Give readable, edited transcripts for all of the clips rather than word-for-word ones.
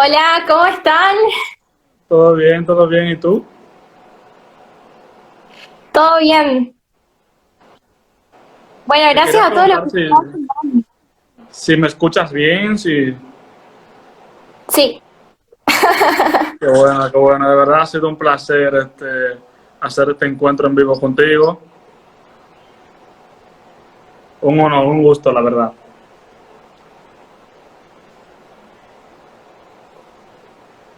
Hola, ¿cómo están? Todo bien, todo bien. ¿Y tú? ¿Todo bien? Bueno, Te gracias quería a todos los preguntar que si, están contando. si me escuchas bien, si... Sí, Qué bueno. De verdad ha sido un placer hacer este encuentro en vivo contigo. Un honor, un gusto, la verdad.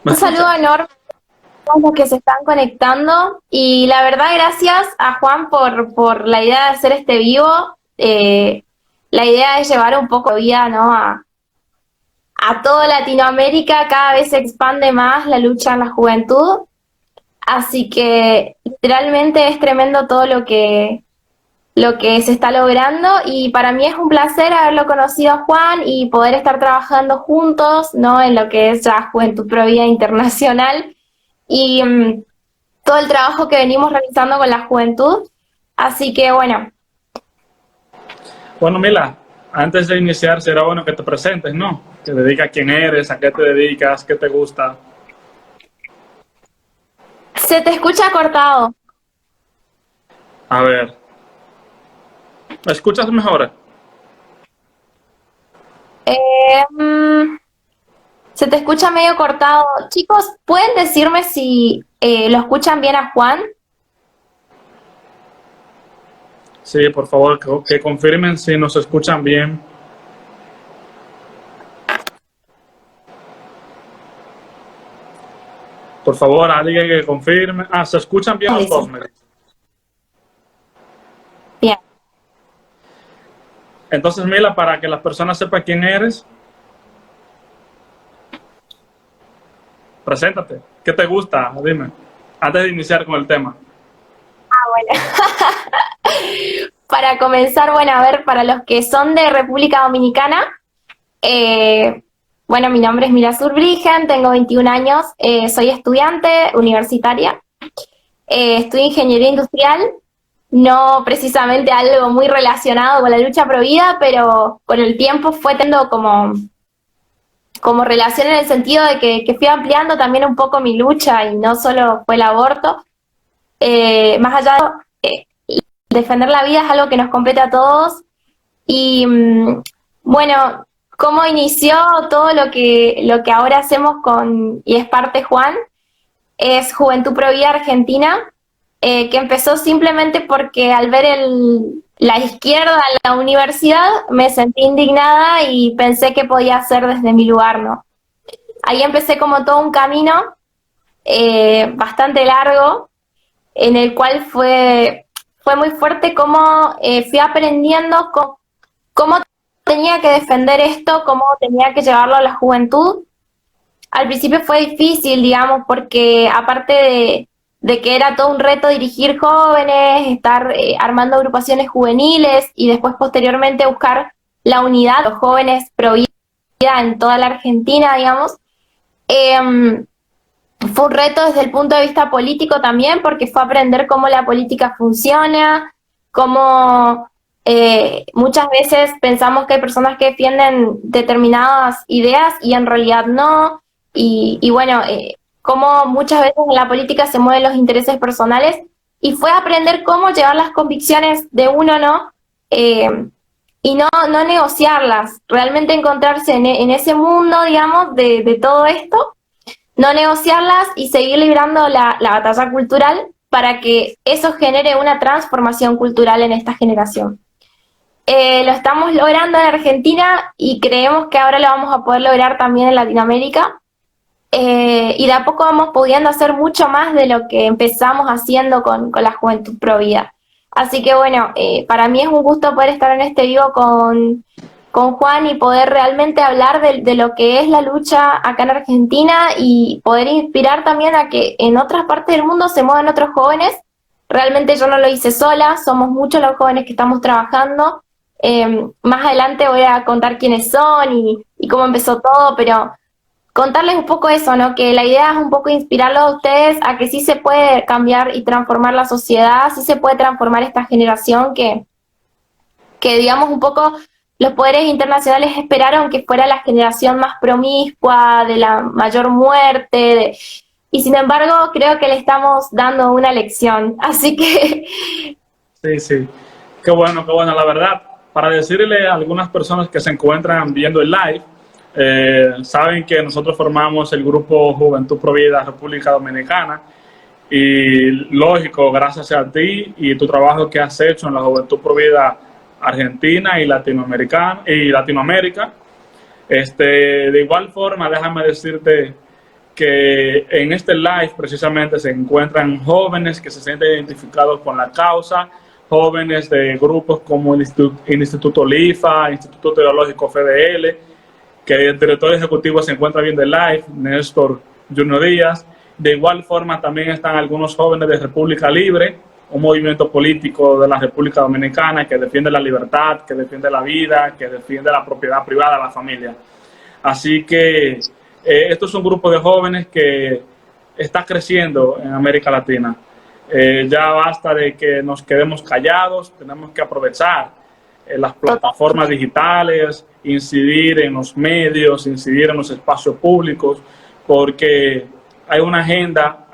¿Me un saludo escuchas? enorme a todos los que se están conectando y la verdad gracias a Juan por la idea de hacer este vivo. La idea es llevar un poco de vida, ¿no? A toda Latinoamérica, cada vez se expande más la lucha en la juventud, así que literalmente es tremendo todo lo que se está logrando y para mí es un placer haberlo conocido a Juan y poder estar trabajando juntos, ¿no? En lo que es ya Juventud Provida Internacional y todo el trabajo que venimos realizando con la juventud. Así que bueno, Bueno, Mila, antes de iniciar, será bueno que te presentes, ¿no? Que te digas quién eres, a qué te dedicas, qué te gusta. se te escucha cortado. A ver, ¿me escuchas mejor? Mm, se te escucha medio cortado. Chicos, ¿pueden decirme si lo escuchan bien a Juan? Sí, por favor, que confirmen si nos escuchan bien. Por favor, alguien que confirme. Ah, se escuchan bien los dos, Dice. me dice. Bien. Entonces, Mila, para que las personas sepan quién eres, preséntate. ¿Qué te gusta? Dime. Antes de iniciar con el tema. Bueno. Para comenzar, bueno, a ver, para los que son de República Dominicana, eh, bueno, mi nombre es Mira Surbrigen, tengo 21 años, soy estudiante universitaria, estudio ingeniería industrial, no precisamente algo muy relacionado con la lucha pro vida, pero con el tiempo fue teniendo como relación en el sentido de que fui ampliando también un poco mi lucha y no solo fue el aborto. Más allá de defender la vida es algo que nos compete a todos. Y bueno, cómo inició todo lo que ahora hacemos y es parte Juan, es Juventud Pro Vida Argentina, que empezó simplemente porque al ver la izquierda en la universidad me sentí indignada y pensé que podía hacer desde mi lugar, ¿no? Ahí empecé como todo un camino bastante largo, en el cual fue muy fuerte cómo fui aprendiendo cómo tenía que defender esto, cómo tenía que llevarlo a la juventud. Al principio fue difícil, digamos, porque aparte de que era todo un reto dirigir jóvenes, estar armando agrupaciones juveniles y después posteriormente buscar la unidad de los jóvenes pro vida en toda la Argentina, digamos, eh, fue un reto desde el punto de vista político también, porque fue aprender cómo la política funciona, cómo muchas veces pensamos que hay personas que defienden determinadas ideas y en realidad no. Y bueno, cómo muchas veces en la política se mueven los intereses personales. Y fue aprender cómo llevar las convicciones de uno, ¿no? Y no negociarlas, realmente encontrarse en ese mundo, digamos, de todo esto, no negociarlas y seguir librando la batalla cultural para que eso genere una transformación cultural en esta generación. Lo estamos logrando en Argentina y creemos que ahora lo vamos a poder lograr también en Latinoamérica. Y de a poco vamos pudiendo hacer mucho más de lo que empezamos haciendo con la Juventud Pro Vida. Así que bueno, para mí es un gusto poder estar en este vivo con Juan y poder realmente hablar de lo que es la lucha acá en Argentina y poder inspirar también a que en otras partes del mundo se muevan otros jóvenes. Realmente yo no lo hice sola, somos muchos los jóvenes que estamos trabajando. Más adelante voy a contar quiénes son y cómo empezó todo, pero contarles un poco eso, ¿no? Que la idea es un poco inspirarlos a ustedes a que sí se puede cambiar y transformar la sociedad, sí se puede transformar esta generación que digamos un poco los poderes internacionales esperaron que fuera la generación más promiscua, de la mayor muerte, y sin embargo creo que le estamos dando una lección. Así que Sí, sí. Qué bueno, la verdad. Para decirle a algunas personas que se encuentran viendo el live, saben que nosotros formamos el grupo Juventud Provida República Dominicana y lógico, gracias a ti y tu trabajo que has hecho en la Juventud Provida Argentina y Latinoamérica. De igual forma, déjame decirte que en este live precisamente se encuentran jóvenes que se sienten identificados con la causa, jóvenes de grupos como el Instituto LIFA, Instituto Teológico FDL, que el director ejecutivo se encuentra viendo el live, Néstor Junior Díaz. De igual forma también están algunos jóvenes de República Libre, un movimiento político de la República Dominicana que defiende la libertad, que defiende la vida, que defiende la propiedad privada, la familia. Así que esto es un grupo de jóvenes que está creciendo en América Latina. Ya basta de que nos quedemos callados, tenemos que aprovechar las plataformas digitales, incidir en los medios, incidir en los espacios públicos, porque hay una agenda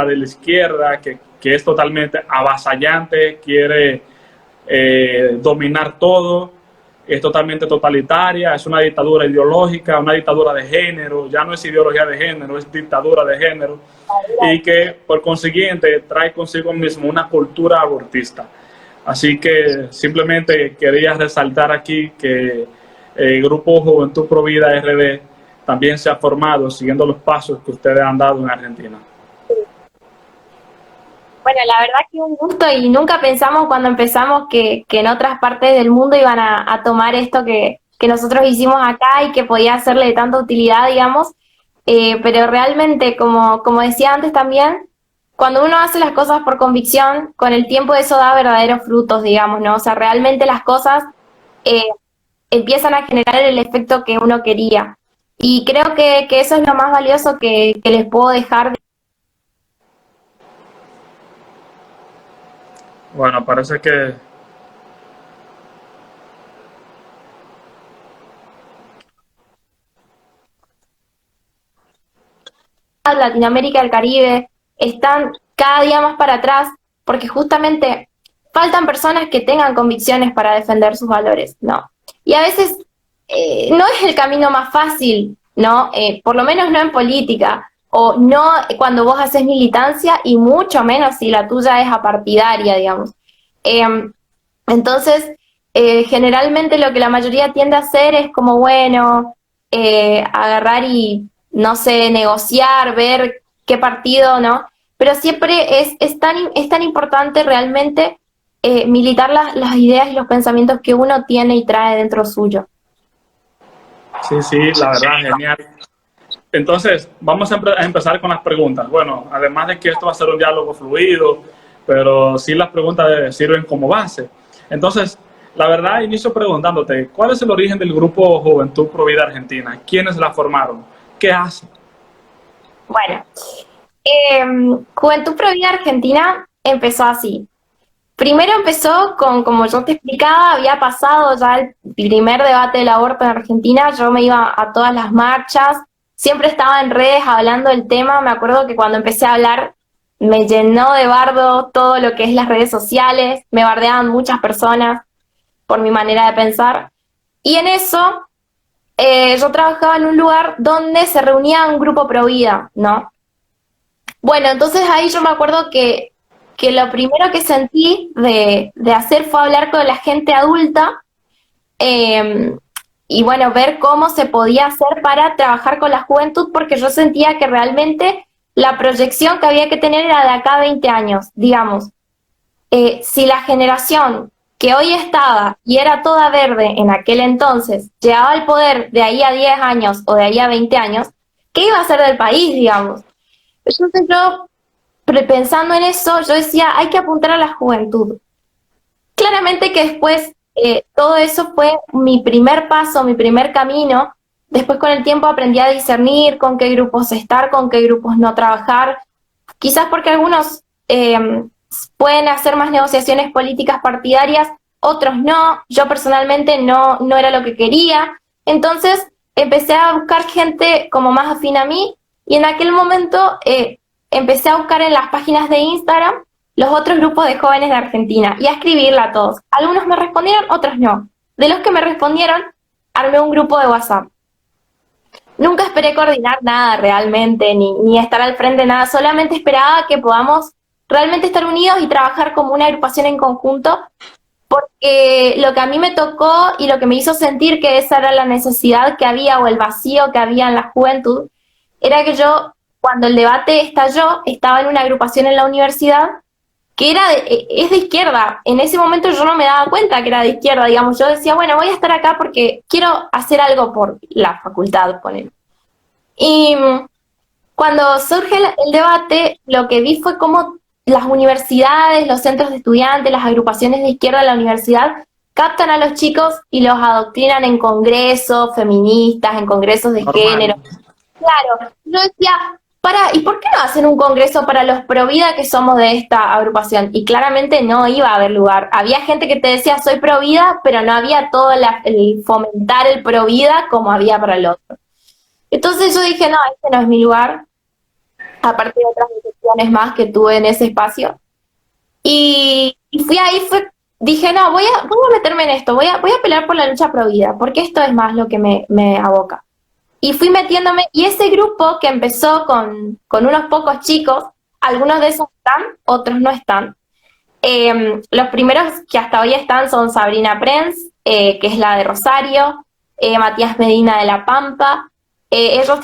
de la izquierda que es totalmente avasallante, quiere dominar todo, es totalmente totalitaria, es una dictadura ideológica, una dictadura de género, ya no es ideología de género, es dictadura de género, y que por consiguiente trae consigo mismo una cultura abortista. Así que simplemente quería resaltar aquí que el Grupo Juventud Provida RD también se ha formado siguiendo los pasos que ustedes han dado en Argentina. bueno, la verdad que un gusto, y nunca pensamos cuando empezamos que en otras partes del mundo iban a tomar esto que nosotros hicimos acá y que podía serle de tanta utilidad, digamos. Pero realmente, como decía antes también, cuando uno hace las cosas por convicción, con el tiempo eso da verdaderos frutos, digamos, ¿no? O sea, realmente las cosas eh, empiezan a generar el efecto que uno quería. Y creo que eso es lo más valioso que les puedo dejar. Bueno, parece que Latinoamérica, el Caribe, están cada día más para atrás porque justamente faltan personas que tengan convicciones para defender sus valores, ¿no? Y a veces no es el camino más fácil, ¿no? Por lo menos no en política, o no cuando vos haces militancia, y mucho menos si la tuya es apartidaria, digamos. Entonces, generalmente lo que la mayoría tiende a hacer es como, bueno, agarrar y, no sé, negociar, ver qué partido, ¿no? Pero siempre es tan importante realmente militar las ideas y los pensamientos que uno tiene y trae dentro suyo. sí, sí, la verdad, genial. Entonces, vamos a empezar con las preguntas. Bueno, además de que esto va a ser un diálogo fluido, pero sí las preguntas sirven como base. Entonces, la verdad, inicio preguntándote, ¿cuál es el origen del grupo Juventud Provida Argentina? ¿Quiénes la formaron? ¿Qué hace? Bueno, Juventud Provida Argentina empezó así. Primero empezó como yo te explicaba, había pasado ya el primer debate del aborto en Argentina, yo me iba a todas las marchas, siempre estaba en redes hablando del tema. Me acuerdo que cuando empecé a hablar me llenó de bardo todo lo que es las redes sociales, me bardeaban muchas personas por mi manera de pensar. Y en eso yo trabajaba en un lugar donde se reunía un grupo pro vida, ¿no? Bueno, entonces ahí yo me acuerdo que lo primero que sentí de hacer fue hablar con la gente adulta, eh, y bueno, ver cómo se podía hacer para trabajar con la juventud, porque yo sentía que realmente la proyección que había que tener era de acá a 20 años, digamos. Si la generación que hoy estaba y era toda verde en aquel entonces llegaba al poder de ahí a 10 años o de ahí a 20 años, ¿qué iba a hacer del país, digamos? Entonces yo, pensando en eso, yo decía, hay que apuntar a la juventud. Claramente que después todo eso fue mi primer paso, mi primer camino. Después con el tiempo aprendí a discernir con qué grupos estar, con qué grupos no trabajar. Quizás porque algunos pueden hacer más negociaciones políticas partidarias, otros no, yo personalmente no era lo que quería, entonces empecé a buscar gente como más afín a mí, y en aquel momento empecé a buscar en las páginas de Instagram los otros grupos de jóvenes de Argentina y a escribirla a todos. Algunos me respondieron, otros no. De los que me respondieron, armé un grupo de WhatsApp. Nunca esperé coordinar nada realmente, ni estar al frente de nada, solamente esperaba que podamos realmente estar unidos y trabajar como una agrupación en conjunto, porque lo que a mí me tocó y lo que me hizo sentir que esa era la necesidad que había o el vacío que había en la juventud, era que yo, cuando el debate estalló, estaba en una agrupación en la universidad que es de izquierda. En ese momento yo no me daba cuenta que era de izquierda, digamos. Yo decía, bueno, voy a estar acá porque quiero hacer algo por la facultad, poner. Y cuando surge el debate, lo que vi fue cómo las universidades, los centros de estudiantes, las agrupaciones de izquierda de la universidad captan a los chicos y los adoctrinan en congresos feministas, en congresos de género. Claro, yo decía, ¿y por qué no hacen un congreso para los pro vida que somos de esta agrupación? Y claramente no iba a haber lugar. Había gente que te decía, soy pro vida, pero no había todo el fomentar el pro vida como había para el otro. Entonces yo dije, no, este no es mi lugar, aparte de otras decisiones más que tuve en ese espacio. Y fui ahí, dije, no, voy a meterme en esto, voy a pelear por la lucha pro vida, porque esto es más lo que me aboca. Y fui metiéndome, y ese grupo que empezó con unos pocos chicos, algunos de esos están, otros no están. Los primeros que hasta hoy están son Sabrina Prenz, que es la de Rosario, Matías Medina de La Pampa. Ellos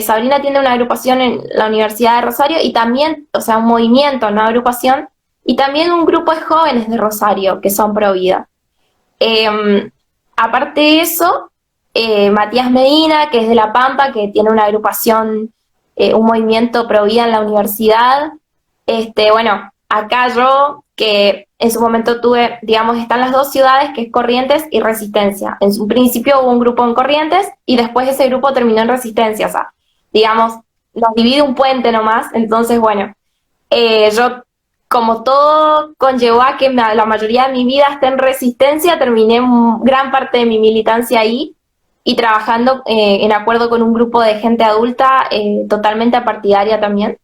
Sabrina tiene una agrupación en la Universidad de Rosario y también, o sea, un movimiento, no agrupación, y también un grupo de jóvenes de Rosario que son pro vida. Aparte de eso, Matías Medina, que es de La Pampa, que tiene una agrupación, un movimiento pro vida en la universidad. Bueno, acá yo, que en su momento tuve, digamos, están las dos ciudades, que es Corrientes y Resistencia. En un principio hubo un grupo en Corrientes y después ese grupo terminó en Resistencia, o sea, digamos, nos divide un puente nomás. Entonces, bueno, yo, como todo conllevó a que la mayoría de mi vida esté en Resistencia, terminé gran parte de mi militancia ahí, y trabajando en acuerdo con un grupo de gente adulta totalmente apartidaria también.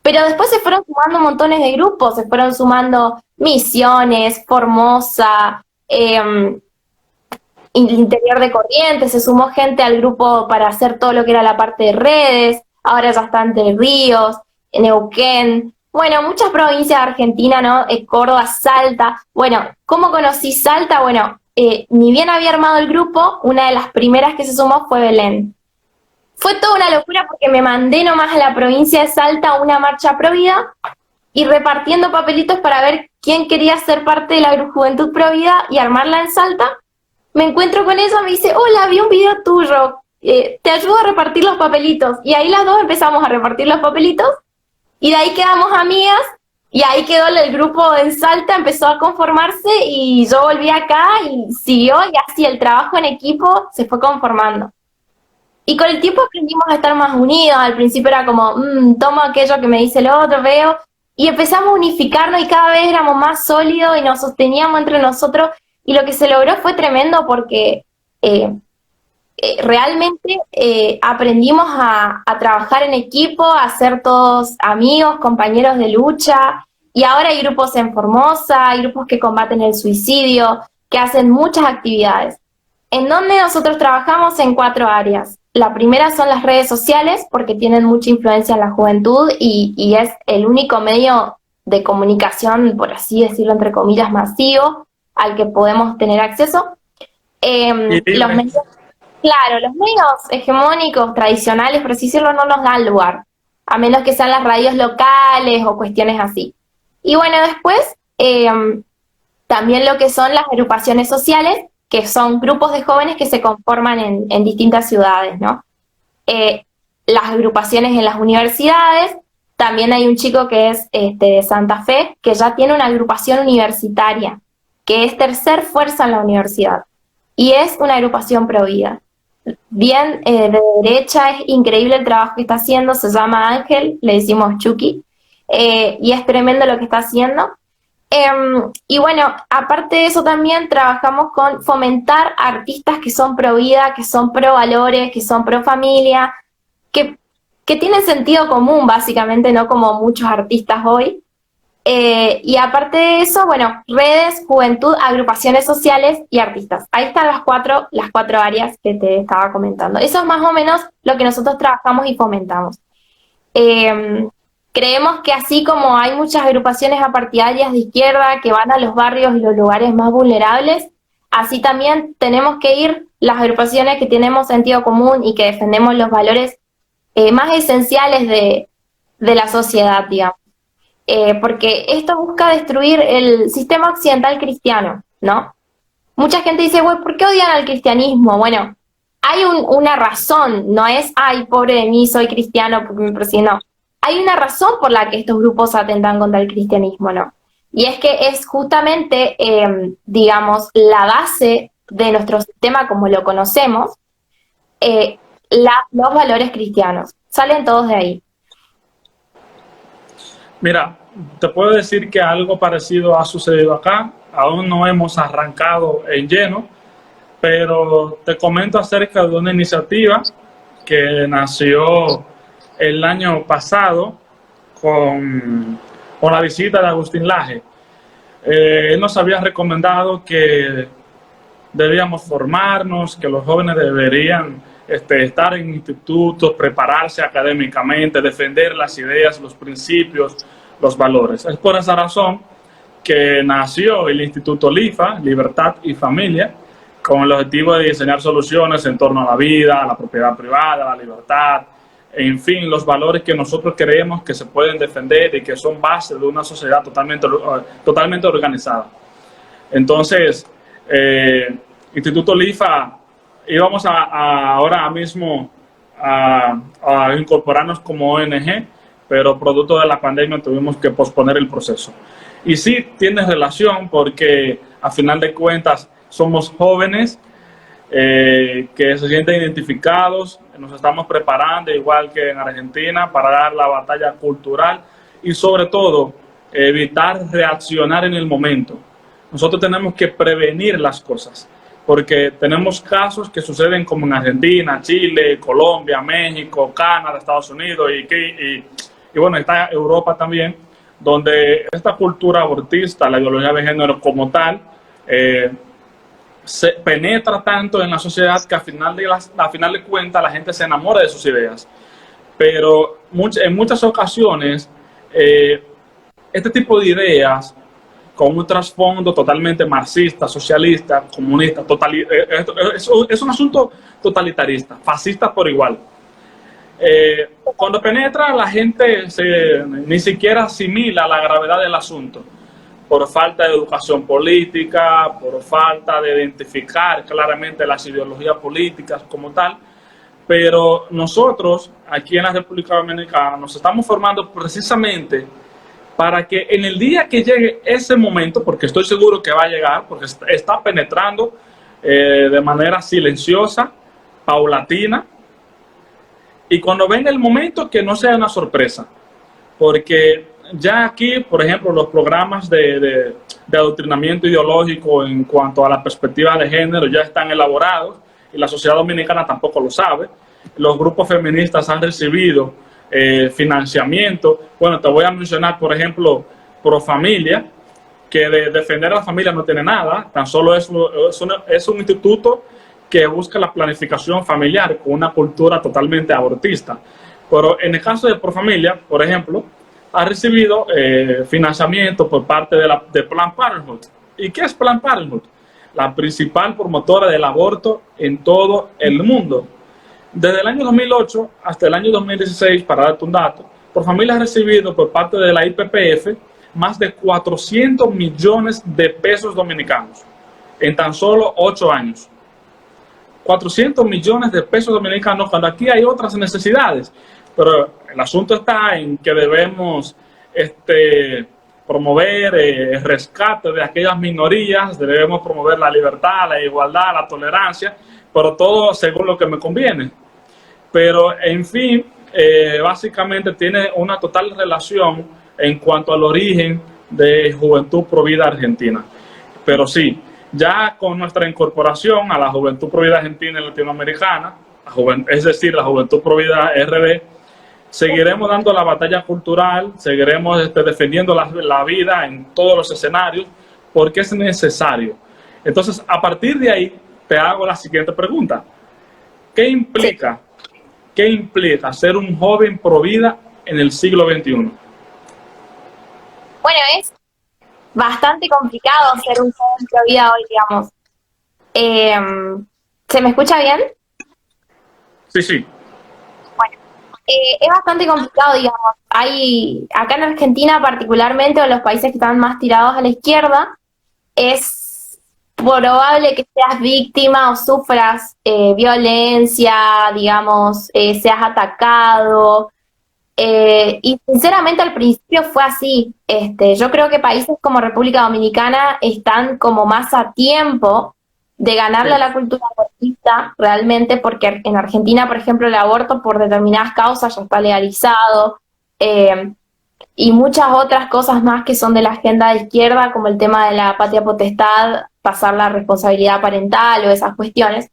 Pero después se fueron sumando montones de grupos, se fueron sumando Misiones, Formosa, el interior de Corrientes, se sumó gente al grupo para hacer todo lo que era la parte de redes, ahora ya está Entre Ríos, Neuquén, bueno, muchas provincias de Argentina, ¿no? Córdoba, Salta. Bueno, ¿cómo conocí Salta? Bueno, ni bien había armado el grupo, una de las primeras que se sumó fue Belén. Fue toda una locura porque me mandé nomás a la provincia de Salta a una marcha pro vida y repartiendo papelitos para ver quién quería ser parte de la Juventud Pro Vida y armarla en Salta. Me encuentro con ella, me dice, hola, vi un video tuyo, te ayudo a repartir los papelitos. Y ahí las dos empezamos a repartir los papelitos y de ahí quedamos amigas. Y ahí quedó el grupo en Salta, empezó a conformarse y yo volví acá y siguió, y así el trabajo en equipo se fue conformando. Y con el tiempo aprendimos a estar más unidos. Al principio era como, tomo aquello que me dice el otro, veo, y empezamos a unificarnos y cada vez éramos más sólidos y nos sosteníamos entre nosotros, y lo que se logró fue tremendo porque realmente aprendimos a trabajar en equipo, a ser todos amigos, compañeros de lucha, y ahora hay grupos en Formosa, hay grupos que combaten el suicidio, que hacen muchas actividades. En donde nosotros trabajamos en 4 áreas. La primera son las redes sociales, porque tienen mucha influencia en la juventud y es el único medio de comunicación, por así decirlo, entre comillas, masivo, al que podemos tener acceso. Los medios, claro, los medios hegemónicos, tradicionales, por así decirlo, no nos dan lugar, a menos que sean las radios locales o cuestiones así. Y bueno, después también lo que son las agrupaciones sociales, que son grupos de jóvenes que se conforman en distintas ciudades, ¿no? Las agrupaciones en las universidades, también hay un chico que es de Santa Fe, que ya tiene una agrupación universitaria, que es tercer fuerza en la universidad, y es una agrupación pro vida. Bien, de derecha, es increíble el trabajo que está haciendo, se llama Ángel, le decimos Chucky, y es tremendo lo que está haciendo. Y bueno, aparte de eso también trabajamos con fomentar artistas que son pro vida, que son pro valores, que son pro familia, que, que tienen sentido común básicamente, no como muchos artistas hoy. Y aparte de eso, bueno, redes, juventud, agrupaciones sociales y artistas. Ahí están las cuatro áreas que te estaba comentando. Eso es más o menos lo que nosotros trabajamos y fomentamos. Eh, Creemos que así como hay muchas agrupaciones apartidarias de izquierda que van a los barrios y los lugares más vulnerables, así también tenemos que ir las agrupaciones que tenemos sentido común y que defendemos los valores más esenciales de la sociedad, digamos. Porque esto busca destruir el sistema occidental cristiano, ¿no? Mucha gente dice, güey, ¿por qué odian al cristianismo? Bueno, hay una razón, no es, ay, pobre de mí, soy cristiano porque me persiguen, no. Hay una razón por la que estos grupos atentan contra el cristianismo, ¿no? Y es que es justamente, digamos, la base de nuestro sistema como lo conocemos, los valores cristianos. Salen todos de ahí. Mira, te puedo decir que algo parecido ha sucedido acá. Aún no hemos arrancado en lleno, pero te comento acerca de una iniciativa que nació el año pasado con la visita de Agustín Laje. Él nos había recomendado que debíamos formarnos, que los jóvenes deberían estar en institutos, prepararse académicamente, defender las ideas, los principios, los valores. Es por esa razón que nació el Instituto LIFA, Libertad y Familia, con el objetivo de diseñar soluciones en torno a la vida, a la propiedad privada, a la libertad, en fin, los valores que nosotros creemos que se pueden defender y que son base de una sociedad totalmente organizada. Entonces, Instituto LIFA, íbamos ahora mismo a incorporarnos como ONG, pero producto de la pandemia tuvimos que posponer el proceso. Y sí tiene relación porque a final de cuentas somos jóvenes que se sienten identificados, nos estamos preparando igual que en Argentina para dar la batalla cultural y sobre todo evitar reaccionar en el momento. Nosotros tenemos que prevenir las cosas porque tenemos casos que suceden como en Argentina, Chile, Colombia, México, Canadá, Estados Unidos y bueno, está Europa también, donde esta cultura abortista, la ideología de género como tal, se penetra tanto en la sociedad que a final de cuentas la gente se enamora de sus ideas. Pero en muchas ocasiones este tipo de ideas con un trasfondo totalmente marxista, socialista, comunista, es un asunto totalitarista, fascista por igual. Cuando penetra, la gente ni siquiera asimila la gravedad del asunto, por falta de educación política, por falta de identificar claramente las ideologías políticas como tal. Pero nosotros, aquí en la República Dominicana, nos estamos formando precisamente para que en el día que llegue ese momento, porque estoy seguro que va a llegar, porque está penetrando de manera silenciosa, paulatina, y cuando venga el momento que no sea una sorpresa, porque ya aquí, por ejemplo, los programas de adoctrinamiento ideológico en cuanto a la perspectiva de género ya están elaborados y la sociedad dominicana tampoco lo sabe. Los grupos feministas han recibido financiamiento. Bueno, te voy a mencionar, por ejemplo, Profamilia, que de defender a la familia no tiene nada, tan solo es un instituto que busca la planificación familiar con una cultura totalmente abortista. Pero en el caso de Profamilia, por ejemplo, ha recibido financiamiento por parte de Planned Parenthood. ¿Y qué es Planned Parenthood? La principal promotora del aborto en todo el mundo. Desde el año 2008 hasta el año 2016, para darte un dato, Profamilia ha recibido por parte de la IPPF más de 400 millones de pesos dominicanos en tan solo 8 años. 400 millones de pesos dominicanos cuando aquí hay otras necesidades. Pero el asunto está en que debemos promover el rescate de aquellas minorías, debemos promover la libertad, la igualdad, la tolerancia, pero todo según lo que me conviene. Pero, en fin, básicamente tiene una total relación en cuanto al origen de Juventud Provida Argentina. Pero sí, ya con nuestra incorporación a la Juventud Provida Argentina y Latinoamericana, es decir, la Juventud Provida RD, seguiremos dando la batalla cultural, seguiremos defendiendo la vida en todos los escenarios, porque es necesario. Entonces, a partir de ahí, te hago la siguiente pregunta. ¿Qué implica, qué implica ser un joven provida en el siglo XXI? Bueno, es bastante complicado ser un joven provida hoy, digamos. ¿Se me escucha bien? Sí, sí. Bueno, es bastante complicado, digamos. Acá en Argentina particularmente, o en los países que están más tirados a la izquierda, es probable que seas víctima o sufras violencia, digamos, seas atacado. Y sinceramente al principio fue así. Yo creo que países como República Dominicana están como más a tiempo de ganarle a la cultura abortista realmente, porque en Argentina, por ejemplo, el aborto por determinadas causas ya está legalizado, y muchas otras cosas más que son de la agenda de izquierda, como el tema de la patria potestad, pasar la responsabilidad parental o esas cuestiones.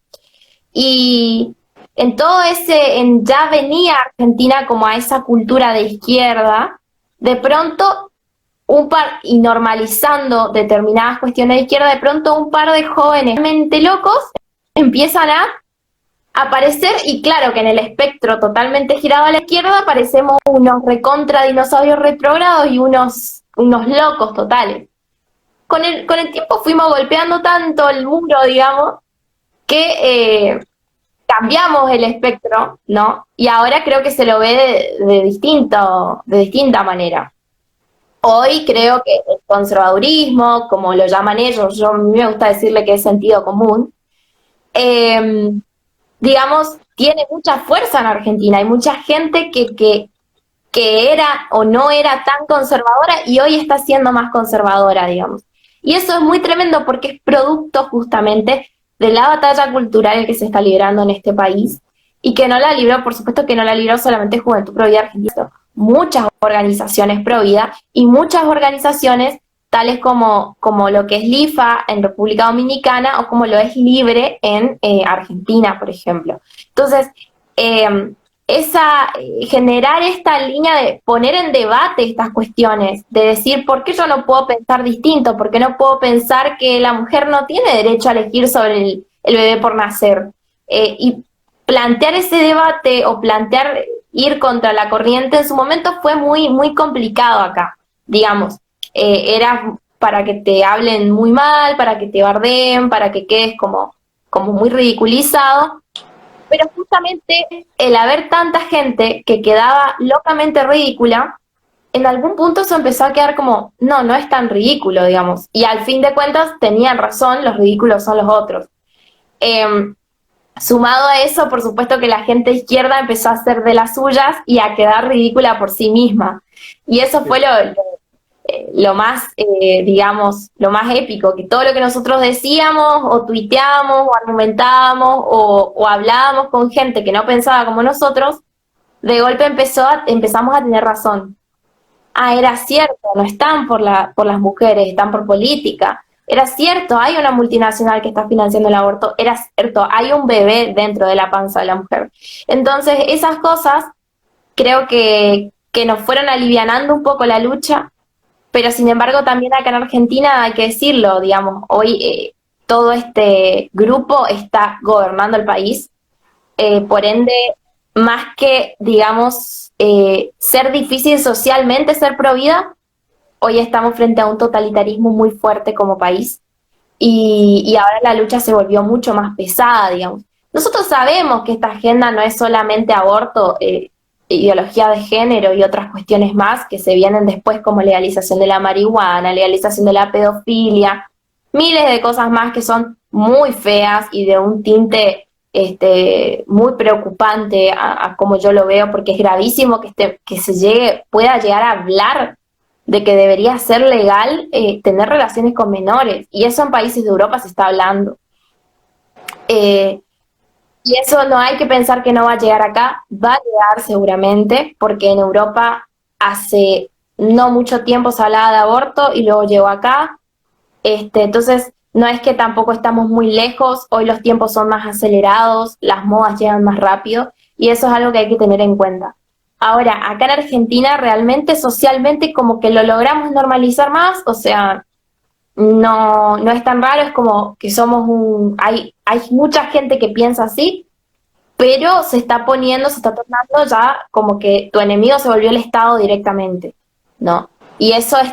Y en todo ya venía Argentina como a esa cultura de izquierda, de pronto y normalizando determinadas cuestiones de izquierda, de pronto un par de jóvenes realmente locos empiezan a aparecer, y claro que en el espectro totalmente girado a la izquierda aparecemos unos recontra dinosaurios retrógrados y unos locos totales. Con el tiempo fuimos golpeando tanto el muro, digamos, que cambiamos el espectro, ¿no? Y ahora creo que se lo ve de distinta manera. Hoy creo que el conservadurismo, como lo llaman ellos, a mí me gusta decirle que es sentido común, digamos, tiene mucha fuerza en Argentina. Hay mucha gente que era o no era tan conservadora y hoy está siendo más conservadora, digamos. Y eso es muy tremendo porque es producto justamente de la batalla cultural que se está librando en este país, y que no la libró, por supuesto que no la libró solamente Juventud Provida Argentina, muchas organizaciones pro vida y muchas organizaciones tales como lo que es LIFA en República Dominicana o como lo es Libre en Argentina, por ejemplo. Entonces, generar esta línea de poner en debate estas cuestiones, de decir, ¿por qué yo no puedo pensar distinto? ¿Por qué no puedo pensar que la mujer no tiene derecho a elegir sobre el bebé por nacer? Y plantear ese debate o plantear ir contra la corriente en su momento fue muy, muy complicado acá, digamos. Era para que te hablen muy mal, para que te bardeen, para que quedes como muy ridiculizado. Pero justamente el haber tanta gente que quedaba locamente ridícula, en algún punto eso empezó a quedar como, no es tan ridículo, digamos. Y al fin de cuentas tenían razón, los ridículos son los otros. Sumado a eso, por supuesto que la gente izquierda empezó a hacer de las suyas y a quedar ridícula por sí misma. Y eso fue lo más, digamos, lo más épico, que todo lo que nosotros decíamos o tuiteábamos o argumentábamos o hablábamos con gente que no pensaba como nosotros, de golpe empezamos a tener razón. Era cierto, no están por las mujeres, están por política. Era cierto, hay una multinacional que está financiando el aborto. Era cierto, hay un bebé dentro de la panza de la mujer. Entonces, esas cosas creo que nos fueron alivianando un poco la lucha. Pero sin embargo también acá en Argentina hay que decirlo, digamos, hoy todo este grupo está gobernando el país, por ende, más que, digamos, ser difícil socialmente ser pro vida, hoy estamos frente a un totalitarismo muy fuerte como país, y ahora la lucha se volvió mucho más pesada, digamos. Nosotros sabemos que esta agenda no es solamente aborto, ideología de género y otras cuestiones más que se vienen después, como legalización de la marihuana, legalización de la pedofilia, miles de cosas más que son muy feas y de un tinte muy preocupante a como yo lo veo, porque es gravísimo que pueda llegar a hablar de que debería ser legal tener relaciones con menores, y eso en países de Europa se está hablando. Y eso no hay que pensar que no va a llegar acá, va a llegar seguramente, porque en Europa hace no mucho tiempo se hablaba de aborto y luego llegó acá. Entonces, no es que tampoco estamos muy lejos, hoy los tiempos son más acelerados, las modas llegan más rápido y eso es algo que hay que tener en cuenta. Ahora, acá en Argentina realmente socialmente como que lo logramos normalizar más, o sea, no es tan raro, es como que hay mucha gente que piensa así, pero se está tornando ya como que tu enemigo se volvió el Estado directamente, ¿no? Y eso es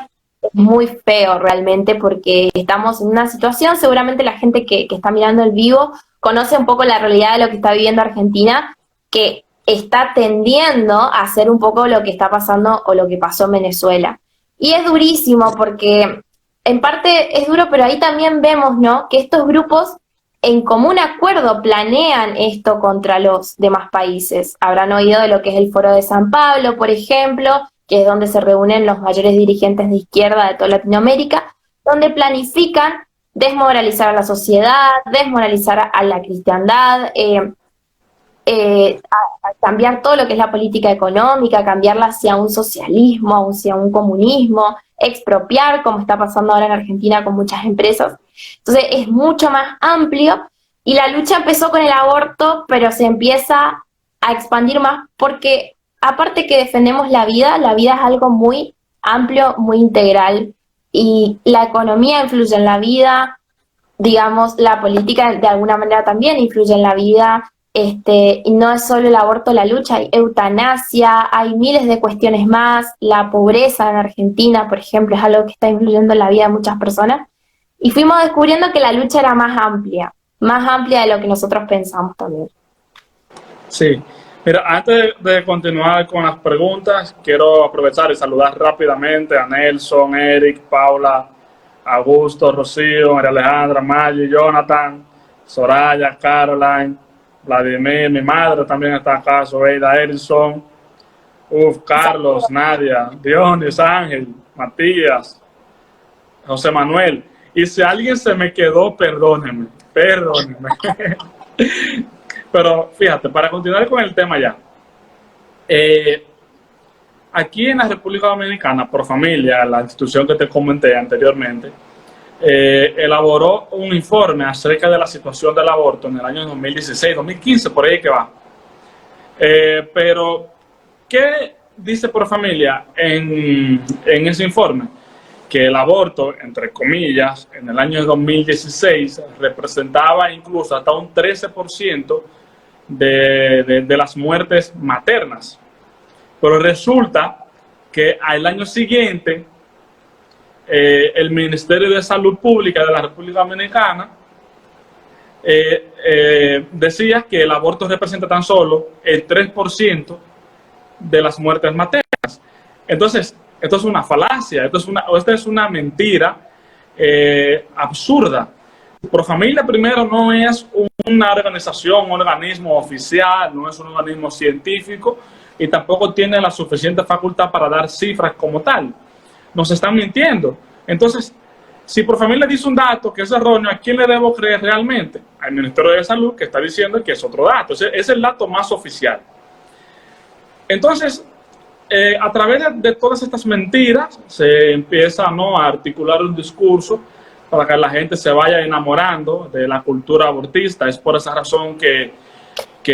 muy feo realmente porque estamos en una situación, seguramente la gente que está mirando el vivo conoce un poco la realidad de lo que está viviendo Argentina, que está tendiendo a hacer un poco lo que está pasando o lo que pasó en Venezuela. Y es durísimo porque en parte es duro, pero ahí también vemos, ¿no? Que estos grupos en común acuerdo planean esto contra los demás países. Habrán oído de lo que es el Foro de San Pablo, por ejemplo, que es donde se reúnen los mayores dirigentes de izquierda de toda Latinoamérica, donde planifican desmoralizar a la sociedad, desmoralizar a la cristiandad, a cambiar todo lo que es la política económica, cambiarla hacia un socialismo, hacia un comunismo, expropiar, como está pasando ahora en Argentina con muchas empresas. Entonces es mucho más amplio y la lucha empezó con el aborto, pero se empieza a expandir más porque aparte que defendemos la vida es algo muy amplio, muy integral y la economía influye en la vida, digamos, la política de alguna manera también influye en la vida, y no es solo el aborto la lucha, hay eutanasia, hay miles de cuestiones más, la pobreza en Argentina, por ejemplo, es algo que está influyendo en la vida de muchas personas, y fuimos descubriendo que la lucha era más amplia de lo que nosotros pensamos también. Sí. Mira, antes de continuar con las preguntas, quiero aprovechar y saludar rápidamente a Nelson, Eric, Paula, Augusto, Rocío, María Alejandra, Maggie, Jonathan, Soraya, Caroline, Vladimir, mi madre también está acá, Sobeida, Edison, Carlos, Nadia, Dionis, Ángel, Matías, José Manuel. Y si alguien se me quedó, perdónenme. Pero fíjate, para continuar con el tema ya. Aquí en la República Dominicana, Profamilia, la institución que te comenté anteriormente, elaboró un informe acerca de la situación del aborto en el año 2016, 2015, por ahí que va. Pero, ¿qué dice Profamilia en ese informe? Que el aborto, entre comillas, en el año 2016 representaba incluso hasta un 13% de las muertes maternas. Pero resulta que al año siguiente el Ministerio de Salud Pública de la República Dominicana decía que el aborto representa tan solo el 3% de las muertes maternas. Entonces, esto es una falacia, esto es una mentira absurda. Profamilia primero no es una organización, un organismo oficial, no es un organismo científico y tampoco tiene la suficiente facultad para dar cifras como tal. Nos están mintiendo. Entonces, si Profamilia dice un dato que es erróneo, ¿a quién le debo creer realmente? Al Ministerio de Salud, que está diciendo que es otro dato. Es el dato más oficial. Entonces, a través de todas estas mentiras, se empieza, ¿no?, a articular un discurso para que la gente se vaya enamorando de la cultura abortista. Es por esa razón que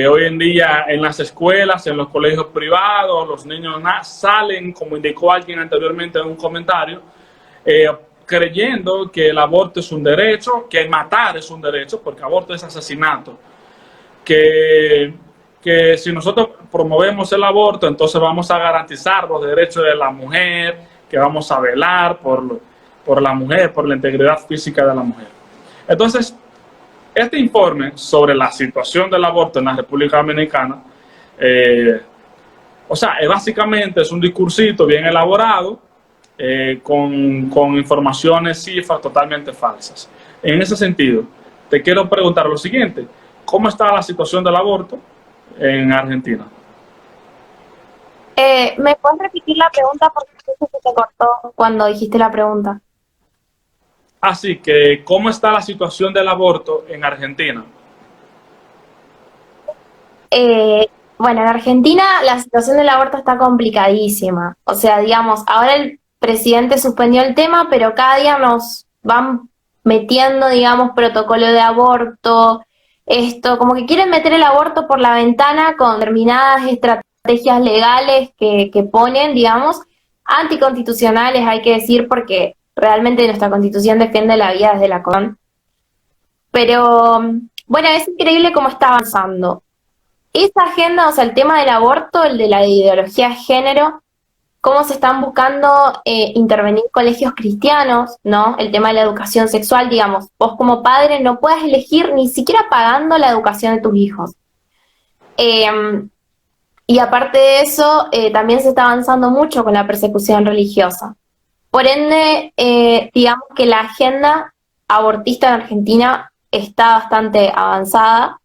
hoy en día en las escuelas, en los colegios privados, los niños salen, como indicó alguien anteriormente en un comentario, creyendo que el aborto es un derecho, que matar es un derecho, porque aborto es asesinato, que si nosotros promovemos el aborto, entonces vamos a garantizar los derechos de la mujer, que vamos a velar por la mujer, por la integridad física de la mujer. Entonces, este informe sobre la situación del aborto en la República Dominicana, básicamente es un discursito bien elaborado, con informaciones, cifras totalmente falsas. En ese sentido, te quiero preguntar lo siguiente: ¿cómo está la situación del aborto en Argentina? ¿Me puedes repetir la pregunta porque se te cortó cuando dijiste la pregunta? Así que, ¿cómo está la situación del aborto en Argentina? Bueno, en Argentina la situación del aborto está complicadísima. O sea, digamos, ahora el presidente suspendió el tema, pero cada día nos van metiendo, digamos, protocolo de aborto, esto, como que quieren meter el aborto por la ventana con determinadas estrategias legales que ponen, digamos, anticonstitucionales, hay que decir, porque realmente nuestra constitución defiende la vida desde la con. Pero, bueno, es increíble cómo está avanzando. Esa agenda, o sea, el tema del aborto, el de la ideología de género, cómo se están buscando intervenir colegios cristianos, ¿no? El tema de la educación sexual, digamos, vos como padre no puedes elegir ni siquiera pagando la educación de tus hijos. Eh, y aparte de eso, también se está avanzando mucho con la persecución religiosa. Por ende, digamos que la agenda abortista en Argentina está bastante avanzada.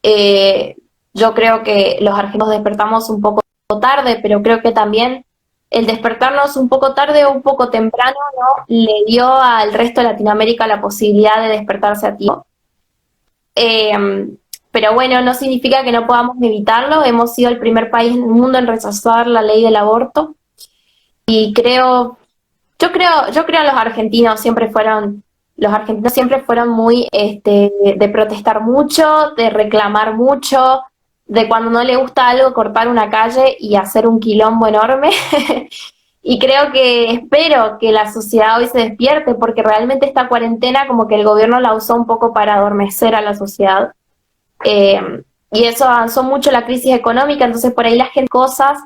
Eh, yo creo que los argentinos despertamos un poco tarde, pero creo que también el despertarnos un poco tarde o un poco temprano, ¿no? Le dio al resto de Latinoamérica la posibilidad de despertarse a tiempo. Eh, pero bueno, no significa que no podamos evitarlo. Hemos sido el primer país en el mundo en rechazar la ley del aborto y yo creo los argentinos siempre fueron muy de protestar mucho, de reclamar mucho, de cuando no le gusta algo cortar una calle y hacer un quilombo enorme. Y creo que espero que la sociedad hoy se despierte porque realmente esta cuarentena como que el gobierno la usó un poco para adormecer a la sociedad. Eh, y eso avanzó mucho la crisis económica, entonces por ahí la gente cosas